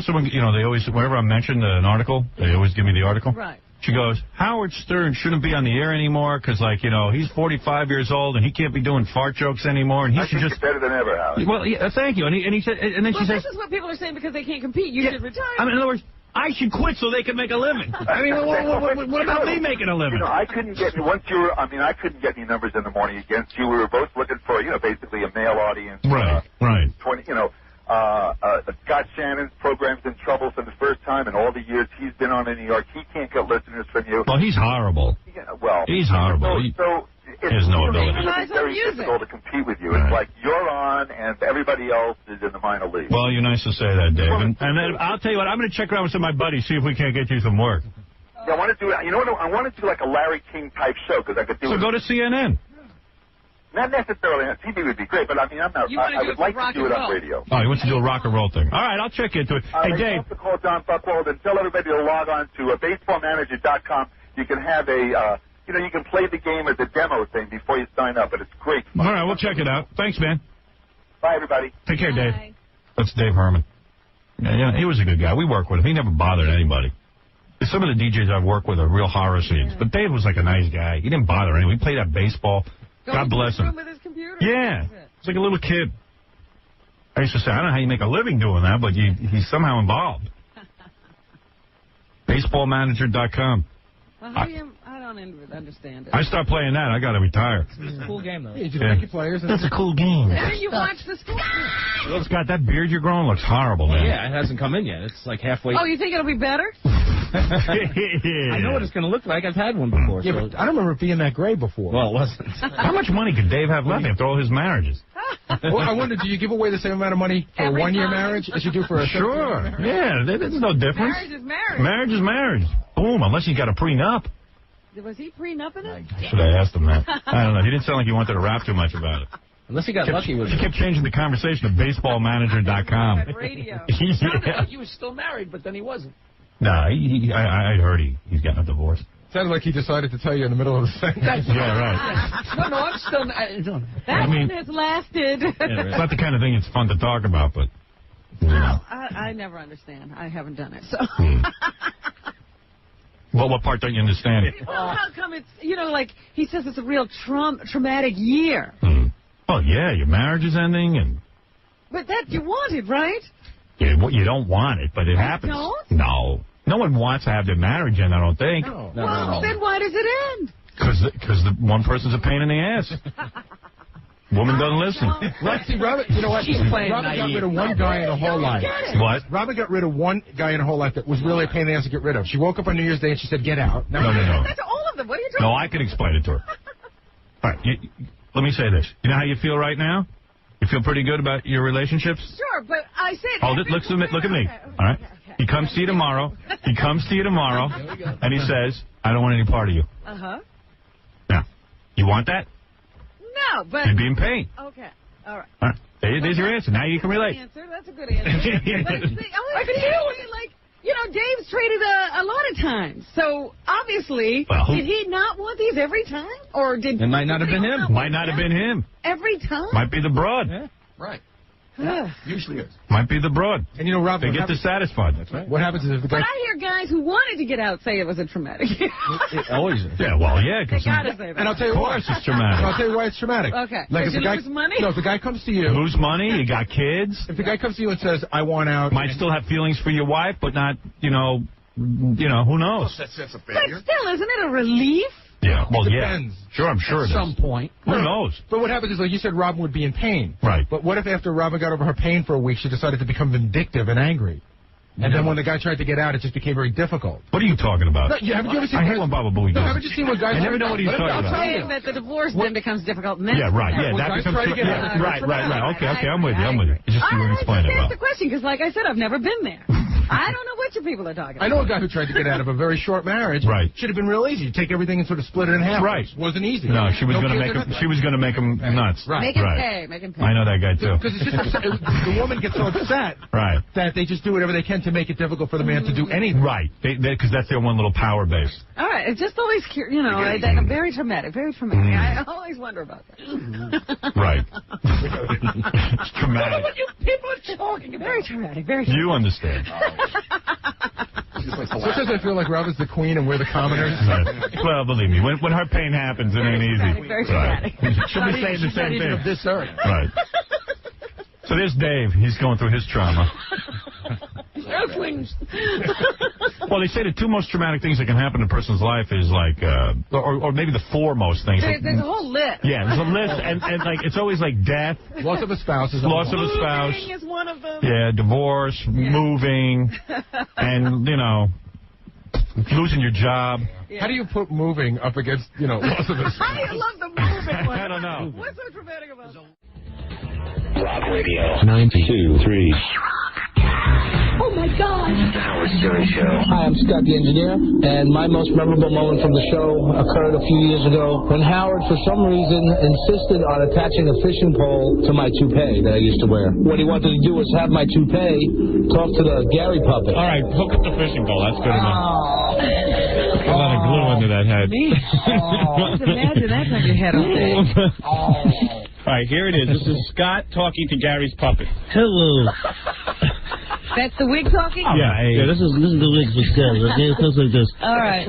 Someone, they always, whenever I mention an article, they always give me the article. Right. She goes, Howard Stern shouldn't be on the air anymore because, he's 45 years old and he can't be doing fart jokes anymore, and he should just... better than ever, Howard. Well, yeah, thank you. And he said, and then she says... this is what people are saying because they can't compete. You should retire. I mean, in other words, I should quit so they can make a living. I mean, what about me making a living? I couldn't get I couldn't get any numbers in the morning against you. We were both looking for, basically a male audience. Right. 20, Scott Shannon's program's in trouble for the first time in all the years he's been on in New York. He can't get listeners from you. Well, he's horrible. Yeah, well, he's horrible. So he has no ability. It's very difficult to compete with you. It's like you're on and everybody else is in the minor league. Well, you're nice to say that, Dave. And then I'll tell you what, I'm going to check around with some of my buddies, see if we can't get you some work. Yeah, I want to do it. I want to do like a Larry King type show because I could do it. So go to CNN. Not necessarily on TV would be great, but I'm not. I would like to do it on radio. Oh, he wants to do a rock and roll thing. All right, I'll check into it. Hey, Dave. Also call John Buchwald and tell everybody to log on to baseballmanager.com. You can have you can play the game as a demo thing before you sign up, but it's great fun. All right, we'll check it out. Thanks, man. Bye, everybody. Take care, Dave. That's Dave Herman. Yeah, he was a good guy. We worked with him. He never bothered anybody. Some of the DJs I've worked with are real horror scenes, but Dave was like a nice guy. He didn't bother anyone. He played that baseball. God bless him. With his computer? Yeah. It's like a little kid. I used to say, I don't know how you make a living doing that, but he's somehow involved. Baseballmanager.com. Well, I don't understand it. I start playing that, I got to retire. It's a cool game, though. That's a cool game. And you watch the score. Well, Scott, that beard you're growing looks horrible, man. Yeah, it hasn't come in yet. It's like halfway. Oh, you think it'll be better? I know what it's going to look like. I've had one before. Yeah, but I don't remember it being that gray before. Well, it wasn't. How much money could Dave have left after all his marriages? Well, I wonder, do you give away the same amount of money for a one-year marriage as you do for a Sure. Yeah, there's no difference. Marriage is marriage. Marriage is marriage. Boom, unless you got a prenup. Was he prenup in it? Should I ask him that? I don't know. He didn't sound like he wanted to rap too much about it. Unless he got lucky with it. He kept changing the conversation to baseballmanager.com. Radio. It sounded like he was still married, but then he wasn't. No, I heard he's gotten a divorce. Sounded like he decided to tell you in the middle of the sentence. Yeah, right. No, I'm still... That one has lasted. It's not the kind of thing it's fun to talk about, but... Well, I never understand. I haven't done it, so... Well, what part don't you understand? Well, how come it's, like, he says it's a real traumatic year. Oh, yeah, your marriage is ending, and... But that you wanted, right? Yeah, you don't want it, but it happens. Don't? No. No one wants to have their marriage end, I don't think. No. Then why does it end? Because the one person's a pain in the ass. Woman doesn't listen. See, Robert, you know what? Robert got rid of one guy in her whole life. What? Robert got rid of one guy in her whole life that was really a pain in the ass to get rid of. She woke up on New Year's Day and she said, get out. No. That's all of them. What are you doing? No, I can explain it to her. All right, let me say this. You know how you feel right now? You feel pretty good about your relationships? Sure, but I said... Hold it. Look at me. Okay, All right? okay. He comes to you tomorrow. And he says, I don't want any part of you. Uh-huh. Now, you want that? No, but... You'd be in pain. Okay, all right. All right. There's your answer. Now you can relate. That's a good answer. But see, like, you know, Dave's traded a lot of times. So, obviously, did he not want these every time? Or did... It might not have been him. Might not have been him. Every time? Might be the broad. Yeah, right. Usually is. Might be the broad. And, you know, Rob... They get dissatisfied. That's right. What happens is if the guy... But I hear guys who wanted to get out say it was a traumatic. It always is. Yeah, well, yeah. They gotta say that. And I'll tell you why. Of course it's traumatic. And I'll tell you why it's traumatic. Okay. Like Did if you the guy lose money? No, if the guy comes to you... Lose money? You got kids? If the guy comes to you and says, I want out... Might still have feelings for your wife, but not, who knows? But still, isn't it a relief? Yeah, well, Depends. Sure, I'm sure At some point. Who knows? But what happens is, like you said, Robin would be in pain. Right. But what if after Robin got over her pain for a week, she decided to become vindictive and angry? And then when the guy tried to get out, it just became very difficult. What are you talking about? No, haven't you ever seen... I hate when Baba Booey No, does haven't you seen what guys... I never know what he's talking about. Saying that the divorce then becomes difficult. And then Yeah, right. Yeah, that becomes... Right. Okay, I'm with you. It's just you wouldn't explain it well. That's the question, because like I said, I've never been there. I don't know what you people are talking about. I know a guy who tried to get out of a very short marriage. Right. Should have been real easy. Take everything and sort of split it in half. Right. It wasn't easy. No, she was going to make him nuts. Right. Make him pay. Make him pay. I know that guy, too. Because it's just the woman gets so upset that they just do whatever they can to make it difficult for the man to do anything. Right. Because that's their one little power base. All right. It's just always, very traumatic. Very traumatic. I always wonder about that. Right. It's traumatic. What you people are talking about? Very traumatic. Very traumatic. You understand. Sometimes I feel like Robin's the queen and we're the commoners. Right. Well, believe me, when her pain happens, it ain't easy. Very traumatic. She'll be saying the same thing. Of this earth. Right. So there's Dave. He's going through his trauma. Well, they say the two most traumatic things that can happen in a person's life is like, or maybe the four most things. There's a whole list. Yeah, there's a list, and like it's always like death. Loss of a spouse is loss of a spouse. Moving is one of them. Yeah, divorce, moving, and losing your job. Yeah. How do you put moving up against loss of a spouse? I love the moving one. I don't know. What's so dramatic about that? Rock Radio 92.3. Oh, my God. The Howard Stern Show. Hi, I'm Scott the Engineer, and my most memorable moment from the show occurred a few years ago when Howard, for some reason, insisted on attaching a fishing pole to my toupee that I used to wear. What he wanted to do was have my toupee talk to the Gary puppet. All right, hook up the fishing pole. That's good enough. A lot of glue under that head. Just imagine that's on your head all day. All right, here it is. This is Scott talking to Gary's puppet. Hello. That's the wig talking? Yeah, this is the wig for Scott. Okay, it sounds like this. All right.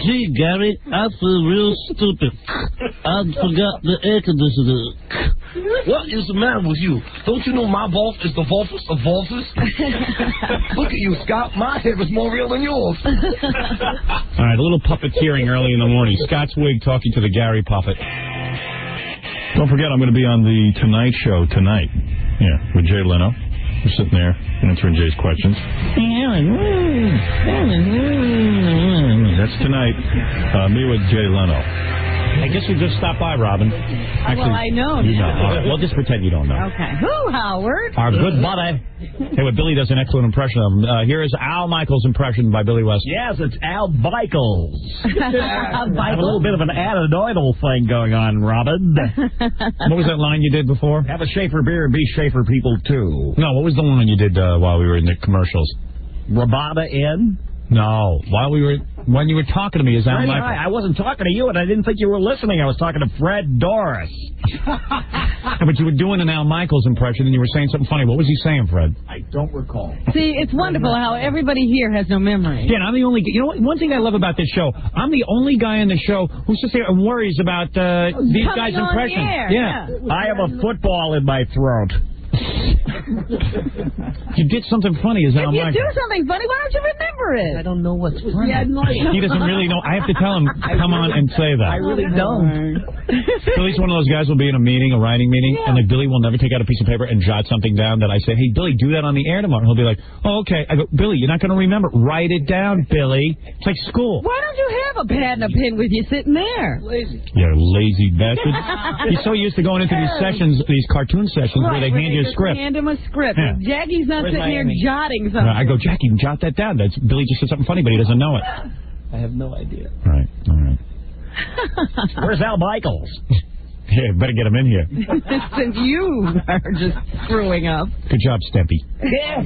Gee, Gary, I feel real stupid. I forgot the air conditioner. What is the matter with you? Don't you know my boss is the Volfus of Volfus? Look at you, Scott. My head was more real than yours. All right, a little puppeteering early in the morning. Scott's wig talking to the Gary puppet. Don't forget, I'm going to be on the Tonight Show tonight. Yeah, with Jay Leno. We're sitting there answering Jay's questions. That's tonight. Me with Jay Leno. I guess we just stopped by, Robin. Actually, well, I know. You know. We'll just pretend you don't know. Okay. Who, Howard? Our good buddy. Hey, well, Billy does an excellent impression of him. Here is Al Michaels' impression by Billy West. Yes, it's Al Michaels. Al I have a little bit of an adenoidal thing going on, Robin. What was that line you did before? Have a Schaefer beer and be Schaefer people, too. No, what was the line you did while we were in the commercials? Rabada in? No, when you were talking to me as Al Michaels. Right. I wasn't talking to you, and I didn't think you were listening. I was talking to Fred Doris. But you were doing an Al Michaels impression, and you were saying something funny. What was he saying, Fred? I don't recall. See, it's wonderful how everybody here has no memory. Yeah, and I'm the only... You know what? One thing I love about this show, I'm the only guy in the show who sits there and worries about these guys' impressions. Yeah. I have a football in my throat. You did something funny, is Al If you Michaels. do something funny, why don't you remember it? I don't know what's funny. Yeah, no, He doesn't really know. I have to tell him, come on and say that. I really don't. Billy's one of those guys who'll be in a meeting, a writing meeting, and like Billy will never take out a piece of paper and jot something down that I say, hey, Billy, do that on the air tomorrow. He'll be like, oh, okay. I go, Billy, you're not going to remember. Write it down, Billy. It's like school. Why don't you have a pad and a pen with you sitting there? Lazy. You're a lazy bastard. He's so used to going into these sessions, these cartoon sessions, where they hand you a script. Hand him a script. Yeah. Jackie's not Where's sitting there Miami? jotting something. I go, Jackie, jot that down. That's Billy just said something funny, but he doesn't know it. I have no idea. Right. All right. Where's Al Michaels? Yeah, better get him in here. Since you are just screwing up. Good job, Stempy. Yeah.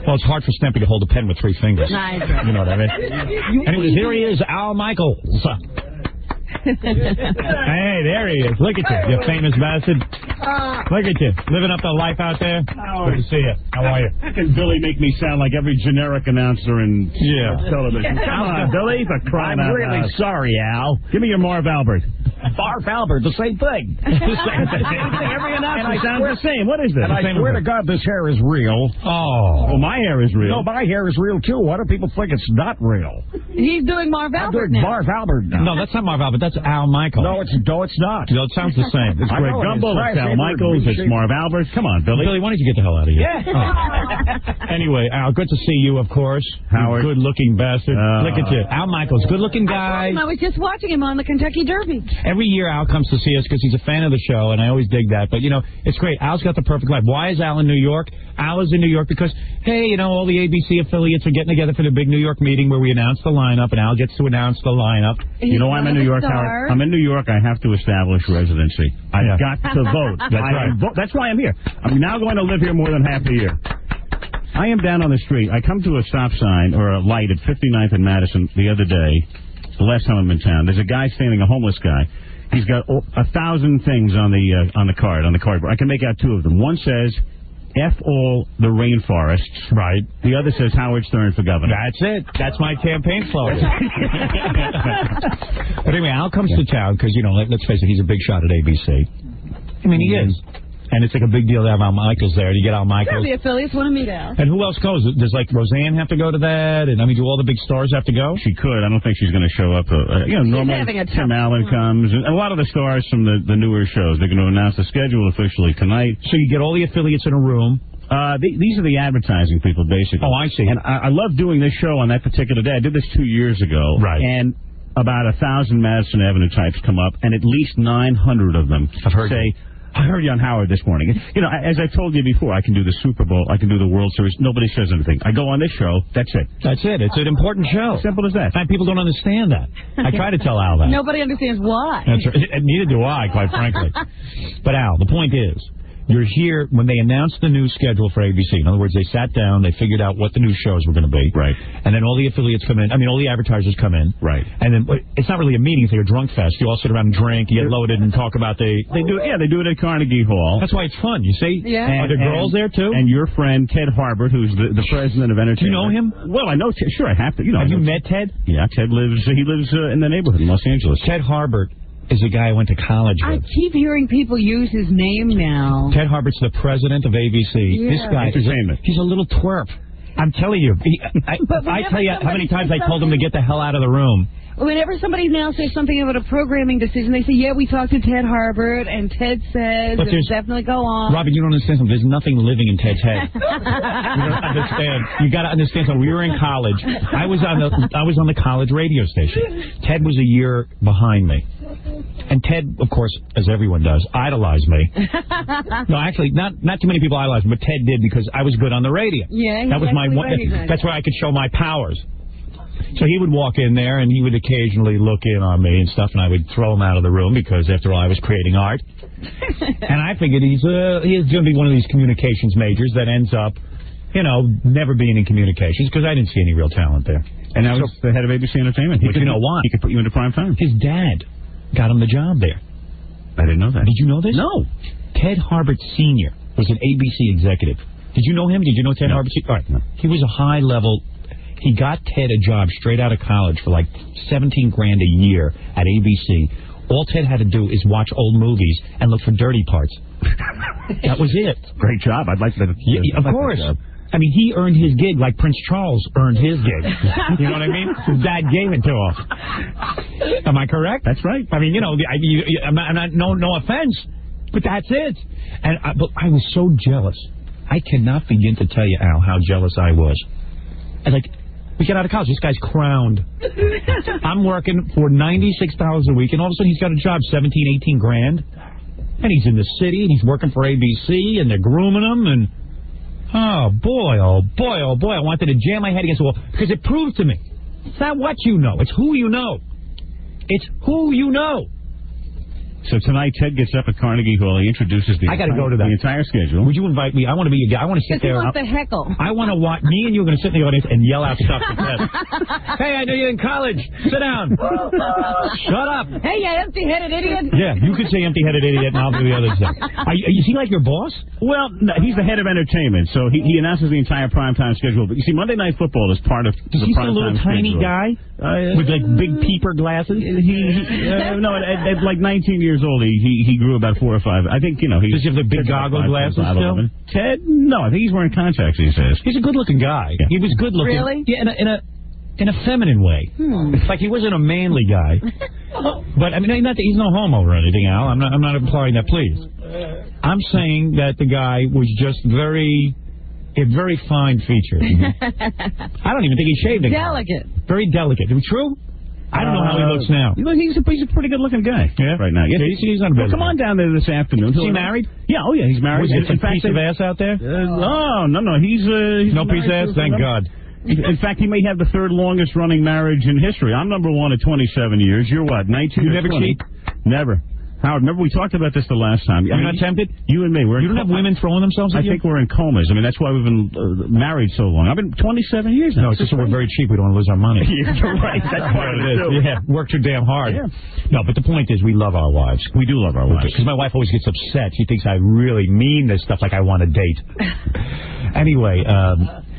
Well, it's hard for Stempy to hold a pen with 3 fingers. Nice. You know what I mean? Anyways, here he is, Al Michaels. Hey, there he is. Look at you famous bastard. Look at you, living up the life out there. Good to see you. How are you? How can Billy make me sound like every generic announcer in television? Come on, Billy, for crying out loud. I'm really sorry, Al. Give me your Marv Albert. Marv Albert, the same thing. Every announcer sounds the same. What is this? And I swear to God, this hair is real. Oh. Well, my hair is real. No, my hair is real, too. Why do people think it's not real? He's doing Marv I'm Albert doing now. Marv Albert now. No, that's not Marv Albert. That's Al Michaels. No, it's not. No, it sounds the same. It's Greg Gumbel, it's Al Michaels, it's Marv Albert. Come on, Billy. Billy, why don't you get the hell out of here? Yeah. Oh. Anyway, Al, good to see you, of course. Howard. Good-looking bastard. Look at you. Al Michaels, good-looking guy. I was just watching him on the Kentucky Derby. Every year Al comes to see us because he's a fan of the show, and I always dig that. But, you know, it's great. Al's got the perfect life. Why is Al in New York? Al is in New York because, hey, you know, all the ABC affiliates are getting together for the big New York meeting where we announce the lineup, and Al gets to announce the lineup. You know why I'm in New York, Howard? I'm in New York. I have to establish residency. I've got to vote. That's right. That's why I'm here. I'm now going to live here more than half a year. I am down on the street. I come to a stop sign or a light at 59th and Madison the other day, the last time I'm in town. There's a guy standing, a homeless guy. He's got 1,000 things on the cardboard. I can make out 2 of them. One says, F all the rainforests. Right. The other says Howard Stern for governor. That's it. That's my campaign slogan. But anyway, Al comes to town because, you know, let's face it, he's a big shot at ABC. I mean, he is. And it's like a big deal to have Al Michaels there. You get Al Michaels. Sure, the affiliates want to meet Al. And who else goes? Does, like, Roseanne have to go to that? And, I mean, do all the big stars have to go? She could. I don't think she's going to show up. Normally Tim Allen comes. And a lot of the stars from the newer shows. They're going to announce the schedule officially tonight. So you get all the affiliates in a room. These are the advertising people, basically. Oh, I see. And I love doing this show on that particular day. I did this 2 years ago. Right. And about 1,000 Madison Avenue types come up, and at least 900 of them say, I heard you on Howard this morning. You know, as I told you before, I can do the Super Bowl, I can do the World Series. Nobody says anything. I go on this show, that's it. That's it. It's an important show. Simple as that. And people don't understand that. I try to tell Al that. Nobody understands why. That's right. Neither do I, quite frankly. But Al, the point is, you're here when they announced the new schedule for ABC. In other words, they sat down, they figured out what the new shows were going to be. Right. And then all the affiliates come in. I mean, all the advertisers come in. Right. And then it's not really a meeting. It's like a drunk fest. You all sit around and drink, you get loaded and talk about They do it at Carnegie Hall. That's why it's fun, you see? Yeah. Are there girls there, too? And your friend, Ted Harbert, who's the president of Entertainment. Do you know him? Well, I know Ted. Sure, I have to. You know, have you met Ted? Yeah, Ted lives in the neighborhood in Los Angeles. Ted Harbert is a guy I went to college with. I keep hearing people use his name now. Ted Harbert's the president of ABC. Yeah. This guy, he's a little twerp. I'm telling you. I tell you how many times I told him to get the hell out of the room. Whenever somebody now says something about a programming decision, they say, yeah, we talked to Ted Harbert, and Ted says it'll definitely go on. Robin, you don't understand something. There's nothing living in Ted's head. You don't understand. You got to understand something. We were in college. I was on the college radio station. Ted was a year behind me. And Ted, of course, as everyone does, idolized me. No, actually, not too many people idolized me, but Ted did because I was good on the radio. Yeah, that was my one. That's where I could show my powers. So he would walk in there, and he would occasionally look in on me and stuff, and I would throw him out of the room because, after all, I was creating art. And I figured he's going to be one of these communications majors that ends up, you know, never being in communications because I didn't see any real talent there. And now he's the head of ABC Entertainment. But you know why? He could put you into prime time. His dad got him the job there. I didn't know that. Did you know this? No. Ted Harbert Sr. was an ABC executive. Did you know him? Did you know Ted Harbert Sr.? All right. No. He was a high-level... He got Ted a job straight out of college for like $17,000 a year at ABC, All Ted had to do is watch old movies and look for dirty parts. That was it. Great job. I'd like that. Yeah, of course. I mean, he earned his gig like Prince Charles earned his gig. You know what I mean? His dad gave it to him. Am I correct? That's right. I mean, I'm not no offense, but that's it. And but I was so jealous. I cannot begin to tell you, Al, how jealous I was. And we get out of college, this guy's crowned. I'm working for $96 a week, and all of a sudden he's got a job, 17, 18 grand. And he's in the city, and he's working for ABC, and they're grooming him, and oh boy, I wanted to jam my head against the wall, because it proved to me, it's not what you know, it's who you know. It's who you know. So tonight, Ted gets up at Carnegie Hall. He introduces the entire schedule. Would you invite me? I want to be a guy. I want to sit there. He wants to heckle. I want to watch. Me and you are going to sit in the audience and yell out stuff to Ted. Hey, I knew you in college. Sit down. Shut up. Hey, you empty-headed idiot. Yeah, you could say empty-headed idiot, and I'll do the other stuff. Is he like your boss? Well, no, he's the head of entertainment, so he announces the entire primetime schedule. But you see, Monday Night Football is part of the primetime schedule. Is he still a little tiny guy with big peeper glasses? No, at like 19 years old, he grew about 4 or 5. I think, does he have the big goggle glasses still? Ted? No, I think he's wearing contacts, he says. He's a good-looking guy. Yeah. He was good-looking. Really? Yeah, in a feminine way. It's like he wasn't a manly guy. But, I mean, he's no homo or anything, Al. I'm not implying that, please. I'm saying that the guy was just very fine featured. I don't even think he shaved it. Delicate. Very delicate. Is it true? I don't know how he looks now. He's a pretty good-looking guy. Yeah, right now. Yeah, he's not a bad. Come on down there this afternoon. Is he married? Yeah, he's married. Was in fact, piece of ass out there? No, he's no piece of ass. Thank God. In fact, he may have the third longest running marriage in history. I'm number 1 at 27 years. You're what, 19? You never cheat? Never. Howard, remember we talked about this the last time. You're not tempted? You and me. You don't have women throwing themselves at you? I think we're in comas. I mean, that's why we've been married so long. I've been 27 years now. No, it's just we're very cheap. We don't want to lose our money. You're right. That's what it is. Yeah, work too damn hard. Yeah. No, but the point is we love our wives. We do love our wives. Because my wife always gets upset. She thinks I really mean this stuff like I want to date. Anyway,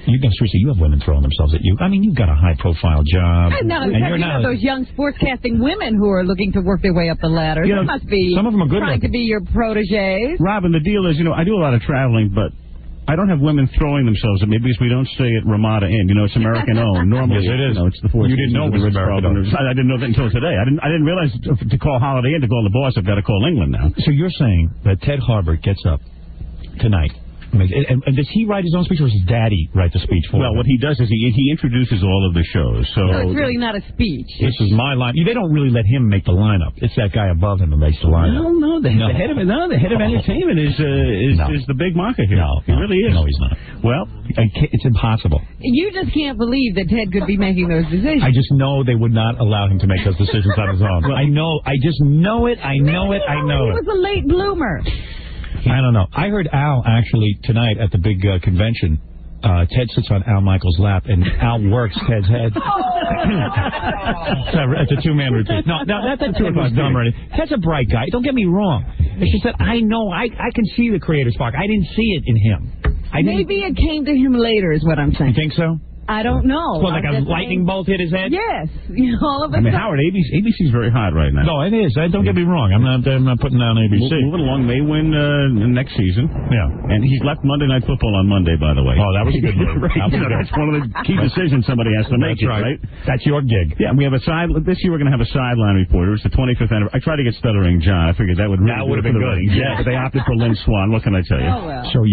seriously, you have women throwing themselves at you. I mean, you've got a high-profile job. No, you're not those young sportscasting women who are looking to work their way up the ladder. There must be some of them are good trying to be your protégés. Robin, the deal is, I do a lot of traveling, but I don't have women throwing themselves at me because we don't stay at Ramada Inn. It's American-owned. Normally, yes, it is. It's the Four You didn't know it was American-owned. I didn't know that until today. I didn't realize to call Holiday Inn to call the boss, I've got to call England now. So you're saying that Ted Harbert gets up tonight. And does he write his own speech, or does his daddy write the speech for him? Well, what he does is he introduces all of the shows. So it's really not a speech. This is my line. They don't really let him make the lineup. It's that guy above him who makes the lineup. No, the head of entertainment is the big market here. No, he really is. No, he's not. Well, it's impossible. You just can't believe that Ted could be making those decisions. I just know they would not allow him to make those decisions on his own. I know. I just know it. I know it. He was a late bloomer. I don't know. I heard Al actually tonight at the big convention. Ted sits on Al Michaels' lap, and Al works Ted's head. It's a two-man routine. No, that's Ted was dumb or anything. Ted's a bright guy. Don't get me wrong. It's just that I know I can see the creator spark. I didn't see it in him. Maybe it came to him later, is what I'm saying. You think so? I don't know. Well, like a lightning bolt hit his head? Yes. All of a sudden. Howard, ABC's very hot right now. No, it is. Don't get me wrong. I'm not putting down ABC. Moving along, may win next season. Yeah. And he's left Monday Night Football on Monday, by the way. Oh, that was a good move. Right. That's one of the key decisions somebody has to make. That's right. That's your gig. Yeah, and we have this year we're going to have a sideline reporter. It's the 25th anniversary. I tried to get Stuttering John. I figured that would have been good. Yeah, but they opted for Lynn Swan. What can I tell you? Oh, well. So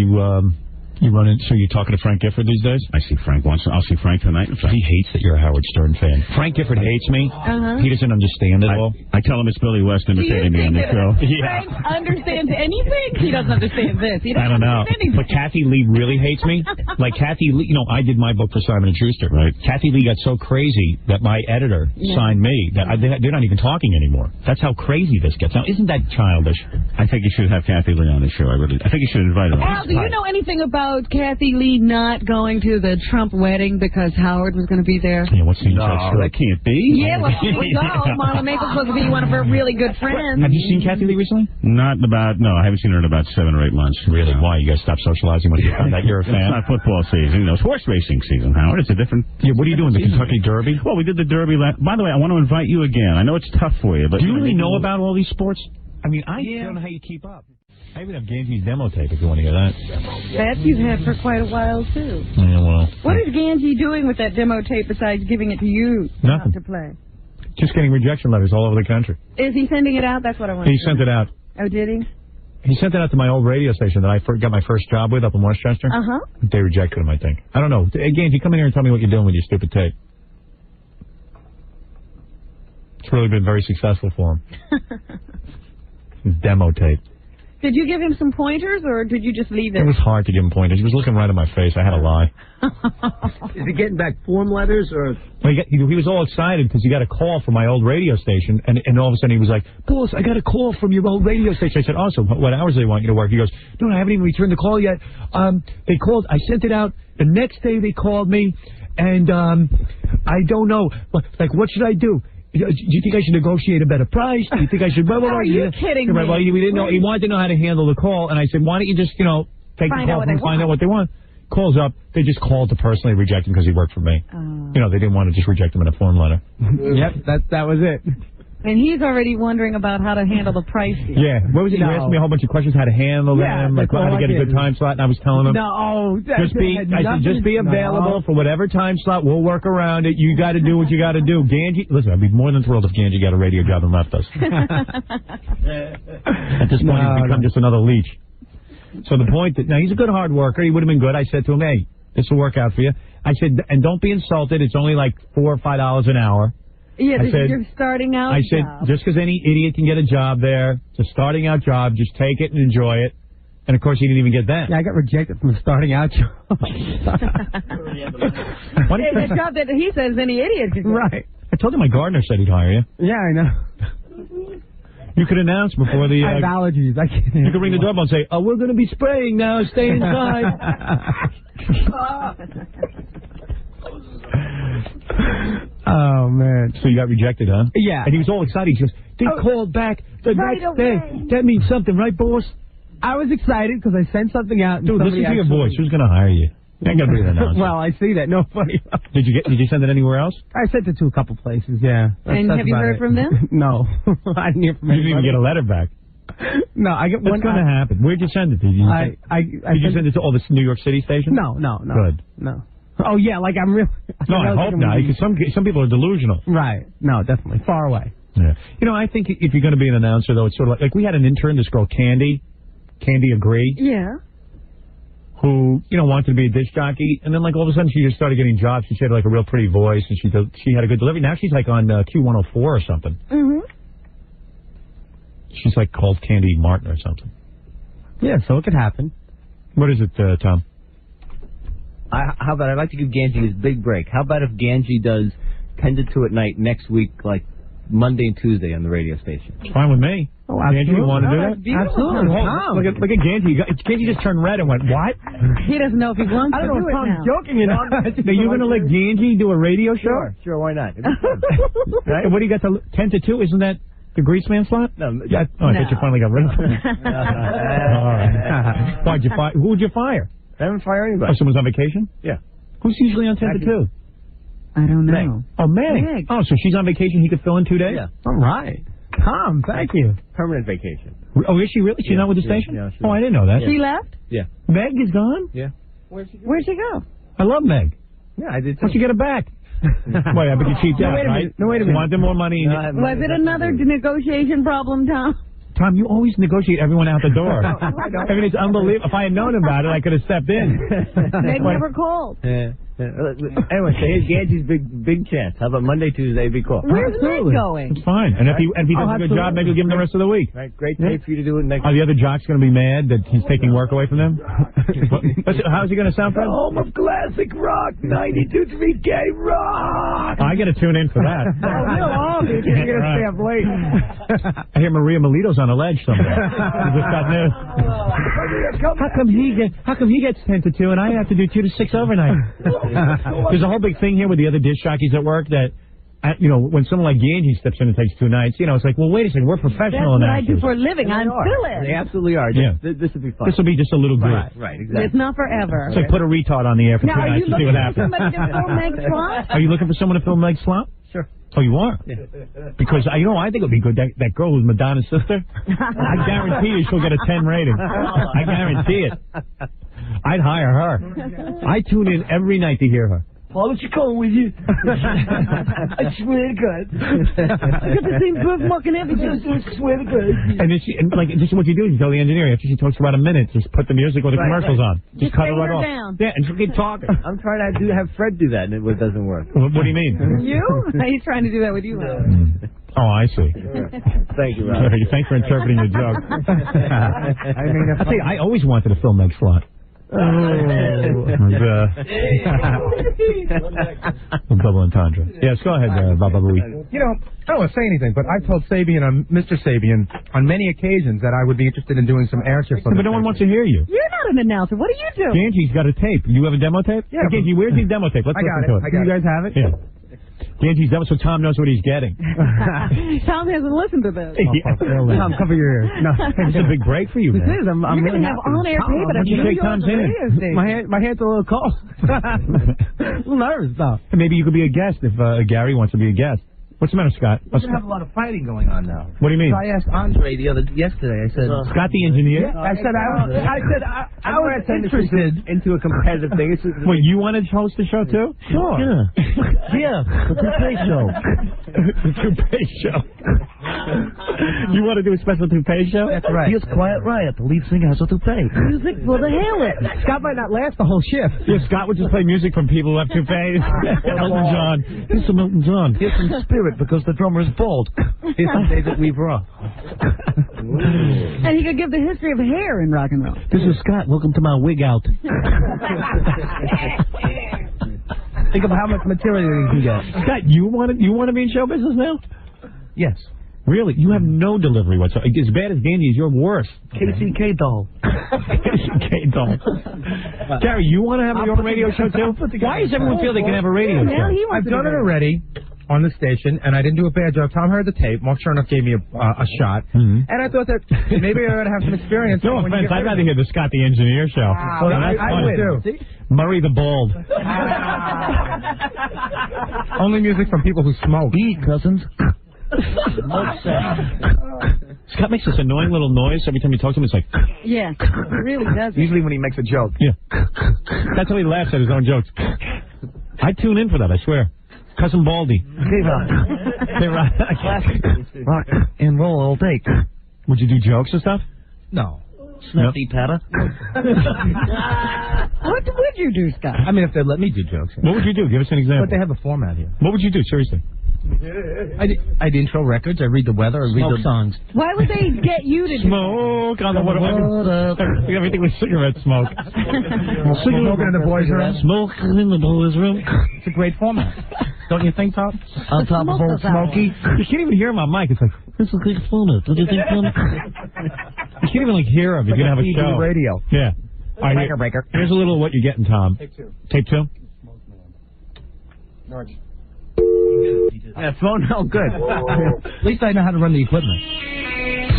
so you're talking to Frank Gifford these days? I see Frank once. I'll see Frank tonight. He hates that you're a Howard Stern fan. Frank Gifford hates me. He doesn't understand it all. I tell him it's Billy West imitating me on the show. Frank understands anything? He doesn't understand this. I don't know. But Kathy Lee really hates me. Like Kathy Lee, I did my book for Simon & Schuster. Right. Kathy Lee got so crazy that my editor signed me that they're not even talking anymore. That's how crazy this gets. Now, isn't that childish? I think you should have Kathy Lee on the show. I think you should invite her. Al, do you know anything about about Kathy Lee not going to the Trump wedding because Howard was going to be there? Yeah, what's the that can't be. Yeah, well, she would go. Marla Maple's supposed to be one of her really good friends. Have you seen Kathy Lee recently? No, I haven't seen her in about 7 or 8 months. Really? Why? You guys stop socializing when you found out you're a fan? It's not football season. It's horse racing season, Howard. It's a different... Yeah, what are you doing, the Kentucky Derby? Well, we did the Derby By the way, I want to invite you again. I know it's tough for you, but... Do you really know about all these sports? I mean, I don't know how you keep up. I even have Ganji's demo tape if you want to hear that. That you've had for quite a while, too. Yeah, well... What is Ganji doing with that demo tape besides giving it to you Nothing. to play? Just getting rejection letters all over the country. Is he sending it out? That's what I want to know. He sent it out. Oh, did he? He sent it out to my old radio station that I got my first job with up in Westchester. Uh-huh. They rejected him, I think. I don't know. Again, you come in here and tell me what you're doing with your stupid tape. It's really been very successful for him. His demo tape. Did you give him some pointers, or did you just leave it? It was hard to give him pointers. He was looking right at my face. I had to lie. Is he getting back form letters, or...? Well, he was all excited because he got a call from my old radio station, and all of a sudden he was like, "Boss, I got a call from your old radio station." I said, "Awesome. What hours do they want you to work?" He goes, "No, I haven't even returned the call yet. They called. I sent it out. The next day they called me, and I don't know. Like, what should I do? Do you think I should negotiate a better price? Do you think I should..." Blah, blah, blah. Are you kidding me? Well, we didn't know. He wanted to know how to handle the call, and I said, "Why don't you just, take the call and find out what they want?" Calls up. They just called to personally reject him because he worked for me. Oh. They didn't want to just reject him in a form letter. Yep, that was it. And he's already wondering about how to handle the price. Yeah. What was it? You asked me a whole bunch of questions, how to handle them, like how to get a good time slot, and I was telling him, No, I said, just be available for whatever time slot. We'll work around it. You got to do what you got to do. Ganji, listen, I'd be more than thrilled if Ganji got a radio job and left us. At this point, he's become just another leech. So the point that, now he's a good hard worker. He would have been good. I said to him, "Hey, this will work out for you." I said, and don't be insulted. It's only like $4 or $5 an hour. Yeah, you're starting out. I said, just because any idiot can get a job there, it's a starting out job, just take it and enjoy it. And of course, he didn't even get that. Yeah, I got rejected from a starting out job. It's a job that he says any idiot can get. Right. I told you my gardener said he'd hire you. Yeah, I know. You could announce before the... I have allergies. I can't. You could ring the doorbell and say, "Oh, we're going to be spraying now. Stay inside." Oh, man. So you got rejected, huh? Yeah. And he was all excited. He goes, "They called back the next day. That means something, right, boss?" I was excited because I sent something out. And dude, listen to your voice. Who's going to hire you? You ain't going to be an announcer. Well, I see that. No funny. Did you send it anywhere else? I sent it to a couple places, yeah. And have you heard from them? No. I didn't hear from You didn't even get a letter back. No, I get one. What's going to happen? Where'd you send it? Did you send it to all the New York City stations? No. Good. No. Oh, yeah, like I'm real. No, I hope not, because some people are delusional. Right. No, definitely. Far away. Yeah. I think if you're going to be an announcer, though, it's sort of like we had an intern, this girl, Candy Agree. Yeah. Who, wanted to be a disc jockey, and then, like, all of a sudden she just started getting jobs. She had, like, a real pretty voice, and she had a good delivery. Now she's, like, on Q104 or something. Mm-hmm. She's, like, called Candy Martin or something. Yeah, so it could happen. What is it, Tom? How about I'd like to give Ganji his big break. How about if Ganji does 10 to 2 at night next week, like Monday and Tuesday on the radio station? It's fine with me. Oh, absolutely. Ganji, you want to do that? Absolutely. Look at Ganji. Ganji just turned red and went, "What?" He doesn't know if he wants to do it now. Tom's joking, Are you going to let Ganji do a radio show? Sure, why not? Right? What do you got to 10 to 2? Isn't that the grease man slot? No. Yeah. Oh, I thought you finally got rid of him. All right. Why'd you fire? Who would you fire? I haven't fired anybody. Oh, someone's on vacation? Yeah. Who's usually on 10 to 2? I don't know. Meg. Oh, Meg. Oh, so she's on vacation. He could fill in 2 days? Yeah. All right. Tom, thank you. Permanent vacation. Oh, is she really? She's not with the station? Yeah, I didn't know that. She left? Yeah. Meg is gone? Yeah. Where'd she go? I love Meg. Yeah, I did too. Why don't you get her back? Wait, I bet you cheaped out, right? No, wait a minute. You wanted more money. Was it another negotiation problem, Tom? Tom, you always negotiate everyone out the door. I mean, it's unbelievable. If I had known about it, I could have stepped in. Meg never called. Yeah. Anyway, so here's Ganji's big chance. How about Monday, Tuesday? It'd be cool. Where's Ned going? It's fine. And if he does a good job, maybe we'll give him the rest of the week. Right, great tape for you to do it next Are the other jocks going to be mad that he's taking work away from them? How's he going to sound, Fred? Home of classic rock, 92.3 gay rock. I got to tune in for that. You'll all be. You're going to stay up late. I hear Maria Melito's on a ledge somewhere. We just got news. How come he gets 10 to 2 and I have to do 2 to 6 overnight? There's a whole big thing here with the other disc jockeys at work that, when someone like Ganji steps in and takes 2 nights, it's like, well, wait a second, we're professional announcers. That's what I do for a living. I'm Phillip. Phillip. They absolutely are. Yeah. This will be fun. This will be just a little group. Right, exactly. It's not forever. It's like put a retard on the air for 2 nights to see what happens. Somebody to fill Meg's slot? Are you looking for someone to fill Meg's slot? Sure. Oh, you are? Yeah. Because, I think it would be good. That girl who's Madonna's sister, I guarantee you she'll get a 10 rating. I guarantee it. I'd hire her. I tune in every night to hear her. Paul, what's going with you? I swear to God. I got the same birthmark and everything. I swear to God. And then just what you do is you tell the engineer after she talks for about a minute, just put the music or the commercials on. Just cut her right off. Down. Yeah, and she'll keep talking. I'm trying to have Fred do that, and it doesn't work. What do you mean? You? He's trying to do that with you. Oh, I see. Thank you, Rob. Thanks for interpreting the joke. I always wanted to film Meg's slot. Double entendre. Yes, go ahead, Baba Booey. I don't want to say anything, but I told Sabian, Mr. Sabian, on many occasions that I would be interested in doing some air shifts. But no one wants to hear you. You're not an announcer. What do you do? Ganji's got a tape. You have a demo tape? Yeah. Ganji, where's his demo tape? Let's listen to it. You guys have it? Yeah. Ganji's demo, so Tom knows what he's getting. Tom hasn't listened to this. Tom, cover your ears. No, it's a big break for you, man. This is. I'm really going to have on-air tape. Why don't you take Tom's in? My head's a little cold. A little nervous, though. Maybe you could be a guest if Gary wants to be a guest. What's the matter, Scott? We're going to have a lot of fighting going on now. What do you mean? So I asked Andre yesterday. I said, Scott the engineer? I said I was interested into a competitive thing. Well, you want to host the show too? Sure. Yeah, the Toupee Show. The Toupee Show. You want to do a special Toupee Show? That's right. Here's Quiet Riot. The lead singer has a toupee. Music for the hairless. Scott might not last the whole shift. Yeah, Scott would just play music from people who have toupees. Elton John. Here's some Elton John. Here's some Spirit because the drummer is bald. Here's some David Weaver off. And he could give the history of hair in rock and roll. This is Scott. Welcome to my wig out. Think of how much material you can get. Scott, you want to be in show business now? Yes. Really? You have no delivery whatsoever. As bad as Ganji is, you're worse. KCK doll. KCK doll. Gary, you want to have your own radio show too? Why does everyone feel they can have a radio show? I've done it already on the station, and I didn't do a bad job. Tom heard the tape. Mark Chernoff gave me a shot, and I thought that maybe I ought to have some experience. No offense, I'd rather hear the Scott the Engineer show. Well, I would too. Murray the Bald. Only music from people who smoke. Eat, cousins. Scott makes this annoying little noise every time you talk to him. It's like... Yeah, it really does. Usually when he makes a joke. Yeah. That's how he laughs at his own jokes. I tune in for that, I swear. Cousin Baldy. K-Rock. Rock and roll all day. Would you do jokes and stuff? No. Snappy patter. What would you do, Scott? I mean, if they let me do jokes. What would you do? Give us an example. But they have a format here. What would you do, seriously? I'd intro records. I read the weather. I read the songs. Why would they get you to do smoke on the water? Everything was cigarette smoke. Smoking in the boys' room. Smoke in the boys' room. It's a great format. Don't you think, Tom? On top of old Smokey. You can't even hear him on mic. It's like, this is a good format. What do you think, Tom? You can't even hear him. You're going to have a show. Radio. Yeah. All right, breaker. Here's a little of what you're getting, Tom. Tape 2. Tape 2? George. Yeah, phone, oh, good. At least I know how to run the equipment.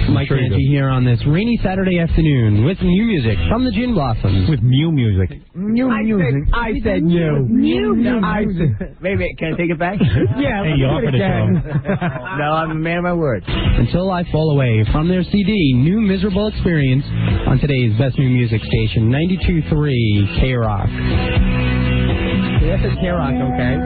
Mike Angie here on this rainy Saturday afternoon with new music from the Gin Blossoms. With new music. New music. I said new. New music. Wait, can I take it back? Yeah, hey, you offered it to him. No, I'm a man of my word. Until I Fall Away from their CD, New Miserable Experience, on today's best new music station, 92.3 K-Rock. Yes, it's K-Rock, okay?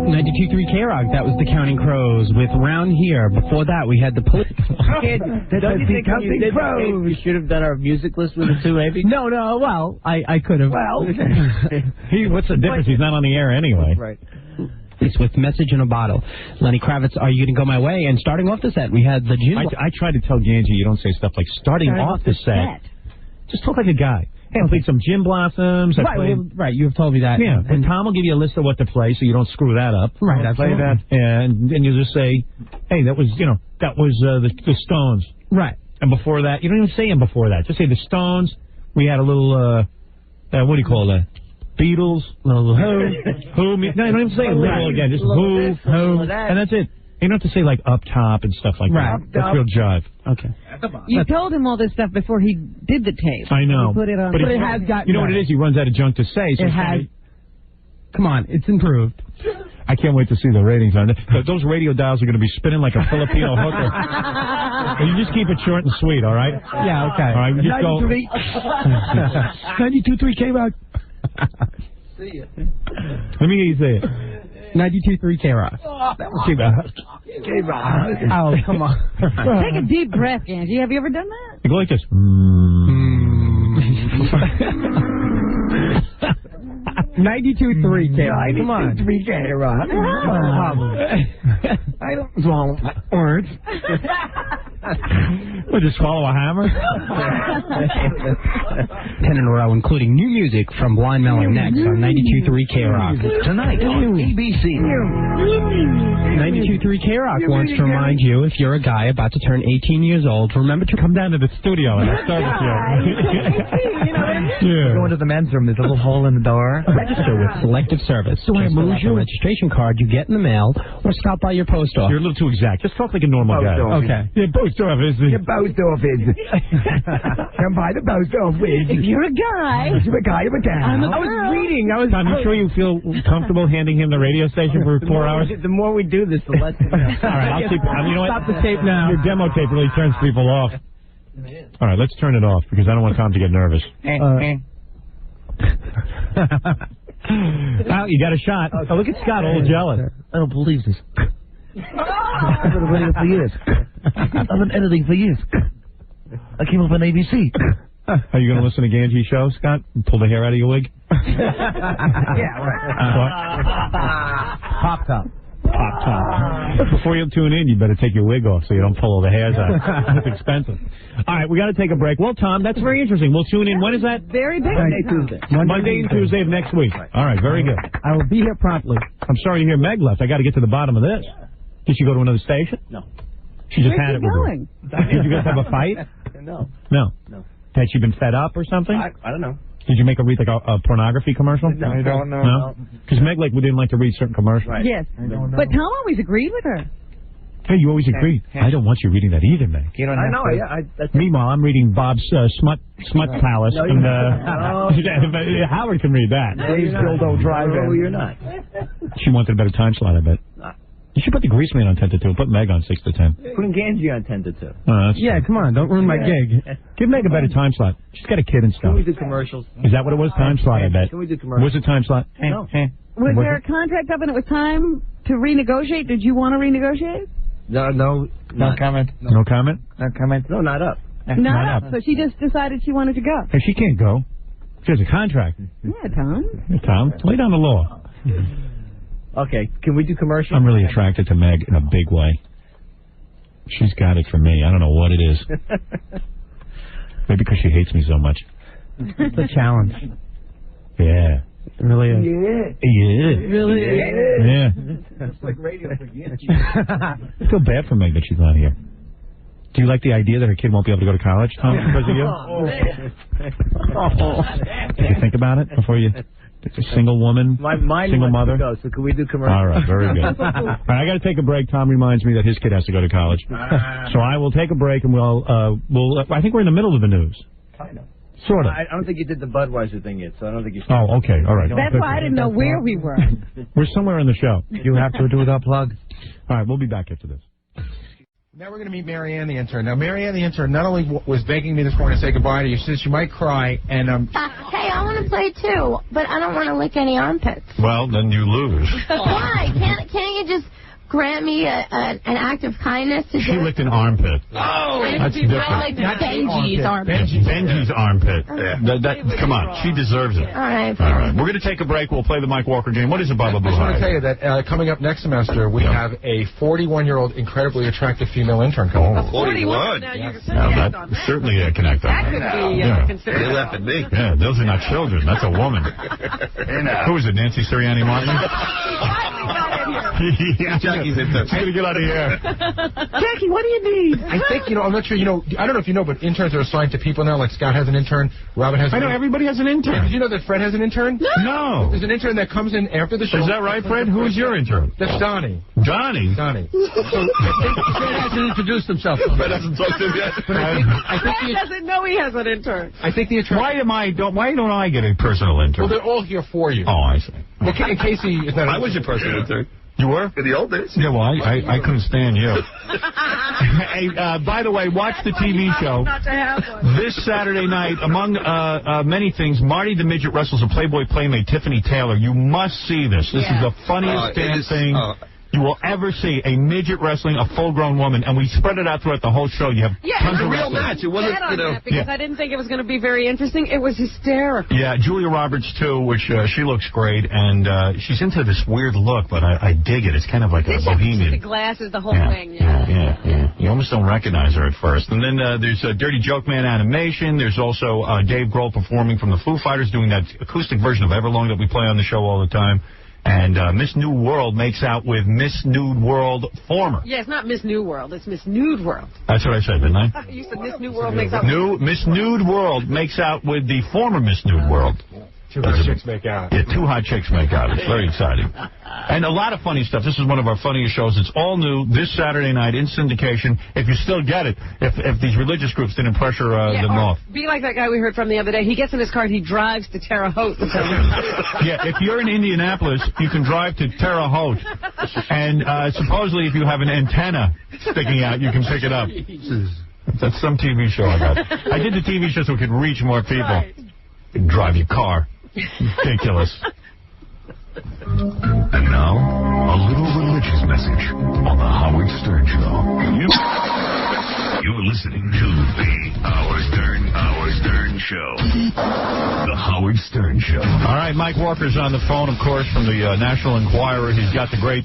92.3 K-Rock, that was the Counting Crows with Round Here. Before that, we had the police. Don't you think when you did the tape, you should have done our music list with the two, maybe? No, well, I could have. Well. What's the difference? He's not on the air anyway. Right. It's with Message in a Bottle. Lenny Kravitz, Are You Gonna Go My Way? And starting off the set, we had the gin. I try to tell Ganji you don't say stuff like starting off the set. Just talk like a guy. Hey, I played some Gin Blossoms. Right, you have told me that. Yeah, and Tom will give you a list of what to play so you don't screw that up. Right, play that. And you just say, hey, that was the Stones. Right. And before that, you don't even say them before that. Just say the Stones. We had a little, what do you call that? Beatles. Little who. No, you don't even say a little again. Just who. And that's it. You don't have to say, like, up top and stuff like that. That's real jive. Okay. You told him all this stuff before he did the tape. I know. He put it on. But it has got. You know what it is? He runs out of junk to say. So it has. Come on, it's improved. I can't wait to see the ratings on it. Those radio dials are going to be spinning like a Filipino hooker. You just keep it short and sweet, all right? Yeah, okay. All right, you just go. 92.3 K-Rock. See ya. Let me hear you say it. 92.3 K-Rock. K-Rock. Oh, come on. Take a deep breath, Angie. Have you ever done that? You go like this. 92.3 K-Rock. Come on. 92.3 K-Rock. I don't swallow my words. We'll just swallow a hammer. 10 in a row, including new music from Blind Melon next on 92.3 K-Rock. Tonight on ABC. 92.3 K-Rock wants to remind you, if you're a guy about to turn 18 years old, remember to come down to the studio and I'll start with you. Go into the men's room. There's a little hole in the door. Register with Selective Service. Just fill out the registration card you get in the mail or stop by your post office. You're a little too exact. Just talk like a normal guy. Okay. Yeah, post office. Your post office. Come by the post office. If you're a guy. If you're a guy, you're a gal. I was reading. Tom, you sure you feel comfortable handing him the radio station for 4 hours? The more we do this, the less. All right, I'll keep. You know what? Stop the tape now. Your demo tape really turns people off. All right, let's turn it off because I don't want Tom to get nervous. Well, you got a shot. Oh, look at Scott, all jealous. I don't believe this. I've been waiting for years. I've been editing for years. I came up on ABC. Are you going to listen to Ganji's show, Scott? And pull the hair out of your wig? Yeah, right. Pop top. Before you tune in, you better take your wig off so you don't pull all the hairs out. It's expensive. All right, we got to take a break. Well, Tom, that's very interesting. We'll tune in. When is that? Very big. Monday and Tuesday of next week. All right, very good. I will be here promptly. I'm sorry to hear Meg left. I got to get to the bottom of this. Did she go to another station? No. She just Where's had she it with going? her. Did you guys have a fight? No. Had she been fed up or something? I don't know. Did you make her read like a pornography commercial? No, I don't know. No? Because Meg didn't like to read certain commercials. Right. Yes. But Tom always agreed with her. Hey, you always agreed. I don't want you reading that either, Meg. You don't know. That's Meanwhile, I'm reading Bob's Smut Palace. No, and Howard can read that. Dave's Dildo Drive. No, you're not. She wanted a better time slot, I bet. You should put the Grease Man on 10 to 2. Put Meg on 6 to 10. Putting Ganji on 10 to 2. Yeah, come on. Don't ruin my gig. Give Meg a better time slot. She's got a kid and stuff. Can we do commercials? Is that what it was? Time slot, I bet. Can we do commercials? Was it time slot? No. Was there a contract up and it was time to renegotiate? Did you want to renegotiate? No comment. No comment? No comment. No, not up. Not up. So she just decided she wanted to go. Hey, she can't go. She has a contract. Yeah, Tom. Hey, Tom, lay down the law. Okay, can we do commercials? I'm really attracted to Meg in a big way. She's got it for me. I don't know what it is. Maybe because she hates me so much. It's a challenge. Yeah. It really is. Yeah. It really is. Yeah. It's like radio for Ganji. I feel bad for Meg that she's not here. Do you like the idea that her kid won't be able to go to college, Tom, because of you? Did you think about it before you... It's a single woman, single mother. Go, so can we do commercials? All right, very good. All right, I got to take a break. Tom reminds me that his kid has to go to college, so I will take a break and we'll. I think we're in the middle of the news. Kind of. Sort of. I don't think you did the Budweiser thing yet, so I don't think you. Oh, okay, all right. That's why I didn't know where we were. We're somewhere in the show. You have to do that plug. All right, we'll be back after this. Now we're going to meet Marianne the intern. Now, Marianne the intern not only was begging me this morning to say goodbye to you, she said she might cry, and Hey, I want to play too, but I don't want to lick any armpits. Well, then you lose. Why? Can't you just grant me an act of kindness to She do? licked an armpit. Oh, that's different. I like Benji's armpit. Benji's armpit. Come on, she deserves it. All right. All right. We're going to take a break. We'll play the Mike Walker game. What is it, Baba I just want to Buhai? tell you that coming up next semester, we have a 41-year-old incredibly attractive female intern coming. 41? Now you That certainly connect on That that. could be considered. They laughed at me. Yeah, those are not children. That's a woman. Who is it, Nancy Sirianni Martin? Jackie's in there. She's going to get out of here. Jackie, what do you need? I think, I'm not sure, I don't know if you know, but interns are assigned to people now. Like Scott has an intern, Robin has an intern. I know, everybody has an intern. Did you know that Fred has an intern? No. There's an intern that comes in after the show. Is that right, Fred? Who is your intern? That's Donnie. Donnie? Donnie. Fred hasn't introduced himself. Fred hasn't talked to him yet. But I think Fred doesn't know he has an intern. I think the intern... Why don't I get a personal intern? Well, they're all here for you. Oh, I see. Well, in case he is not... I was your personal intern. You were? In the old days. Yeah, well, I couldn't stand you. Hey, by the way, watch the TV show. Not to have one. This Saturday night, among many things, Marty the Midget wrestles a Playboy Playmate, Tiffany Taylor. You must see this. This is the funniest damn thing you will ever see. A midget wrestling a full-grown woman, and we spread it out throughout the whole show. You have tons of real wrestlers. match. It wasn't, Because I didn't think it was going to be very interesting. It was hysterical. Yeah, Julia Roberts, too, which she looks great, and she's into this weird look, but I dig it. It's kind of like a The bohemian. glasses, the whole thing. Yeah. You almost don't recognize her at first. And then there's Dirty Joke Man animation. There's also Dave Grohl performing from the Foo Fighters, doing that acoustic version of Everlong that we play on the show all the time. And Miss New World makes out with Miss Nude World former. Yeah, it's not Miss New World. It's Miss Nude World. That's what I said, didn't I? You said Miss New World makes out. Miss Nude World makes out with the former Miss Nude World. Two hot chicks make out. Yeah, two hot chicks make out. It's very exciting. And a lot of funny stuff. This is one of our funniest shows. It's all new this Saturday night in syndication. If you still get it, if these religious groups didn't pressure them off. Be like that guy we heard from the other day. He gets in his car and he drives to Terre Haute. Yeah, if you're in Indianapolis, you can drive to Terre Haute. And supposedly if you have an antenna sticking out, you can pick it up. That's some TV show I got. I did the TV show so we could reach more people. Right. Drive your car. Ridiculous. And now, a little religious message on the Howard Stern Show. You're listening to the Howard Stern Show. The Howard Stern Show. All right, Mike Walker's on the phone, of course, from the National Enquirer. He's got the great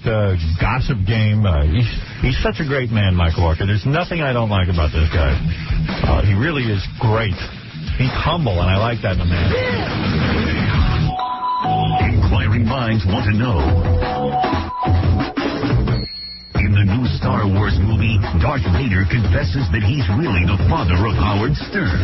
gossip game. He's such a great man, Mike Walker. There's nothing I don't like about this guy. He really is great. He's humble, and I like that in a man. Inquiring minds want to know. In the new Star Wars movie, Darth Vader confesses that he's really the father of Howard Stern.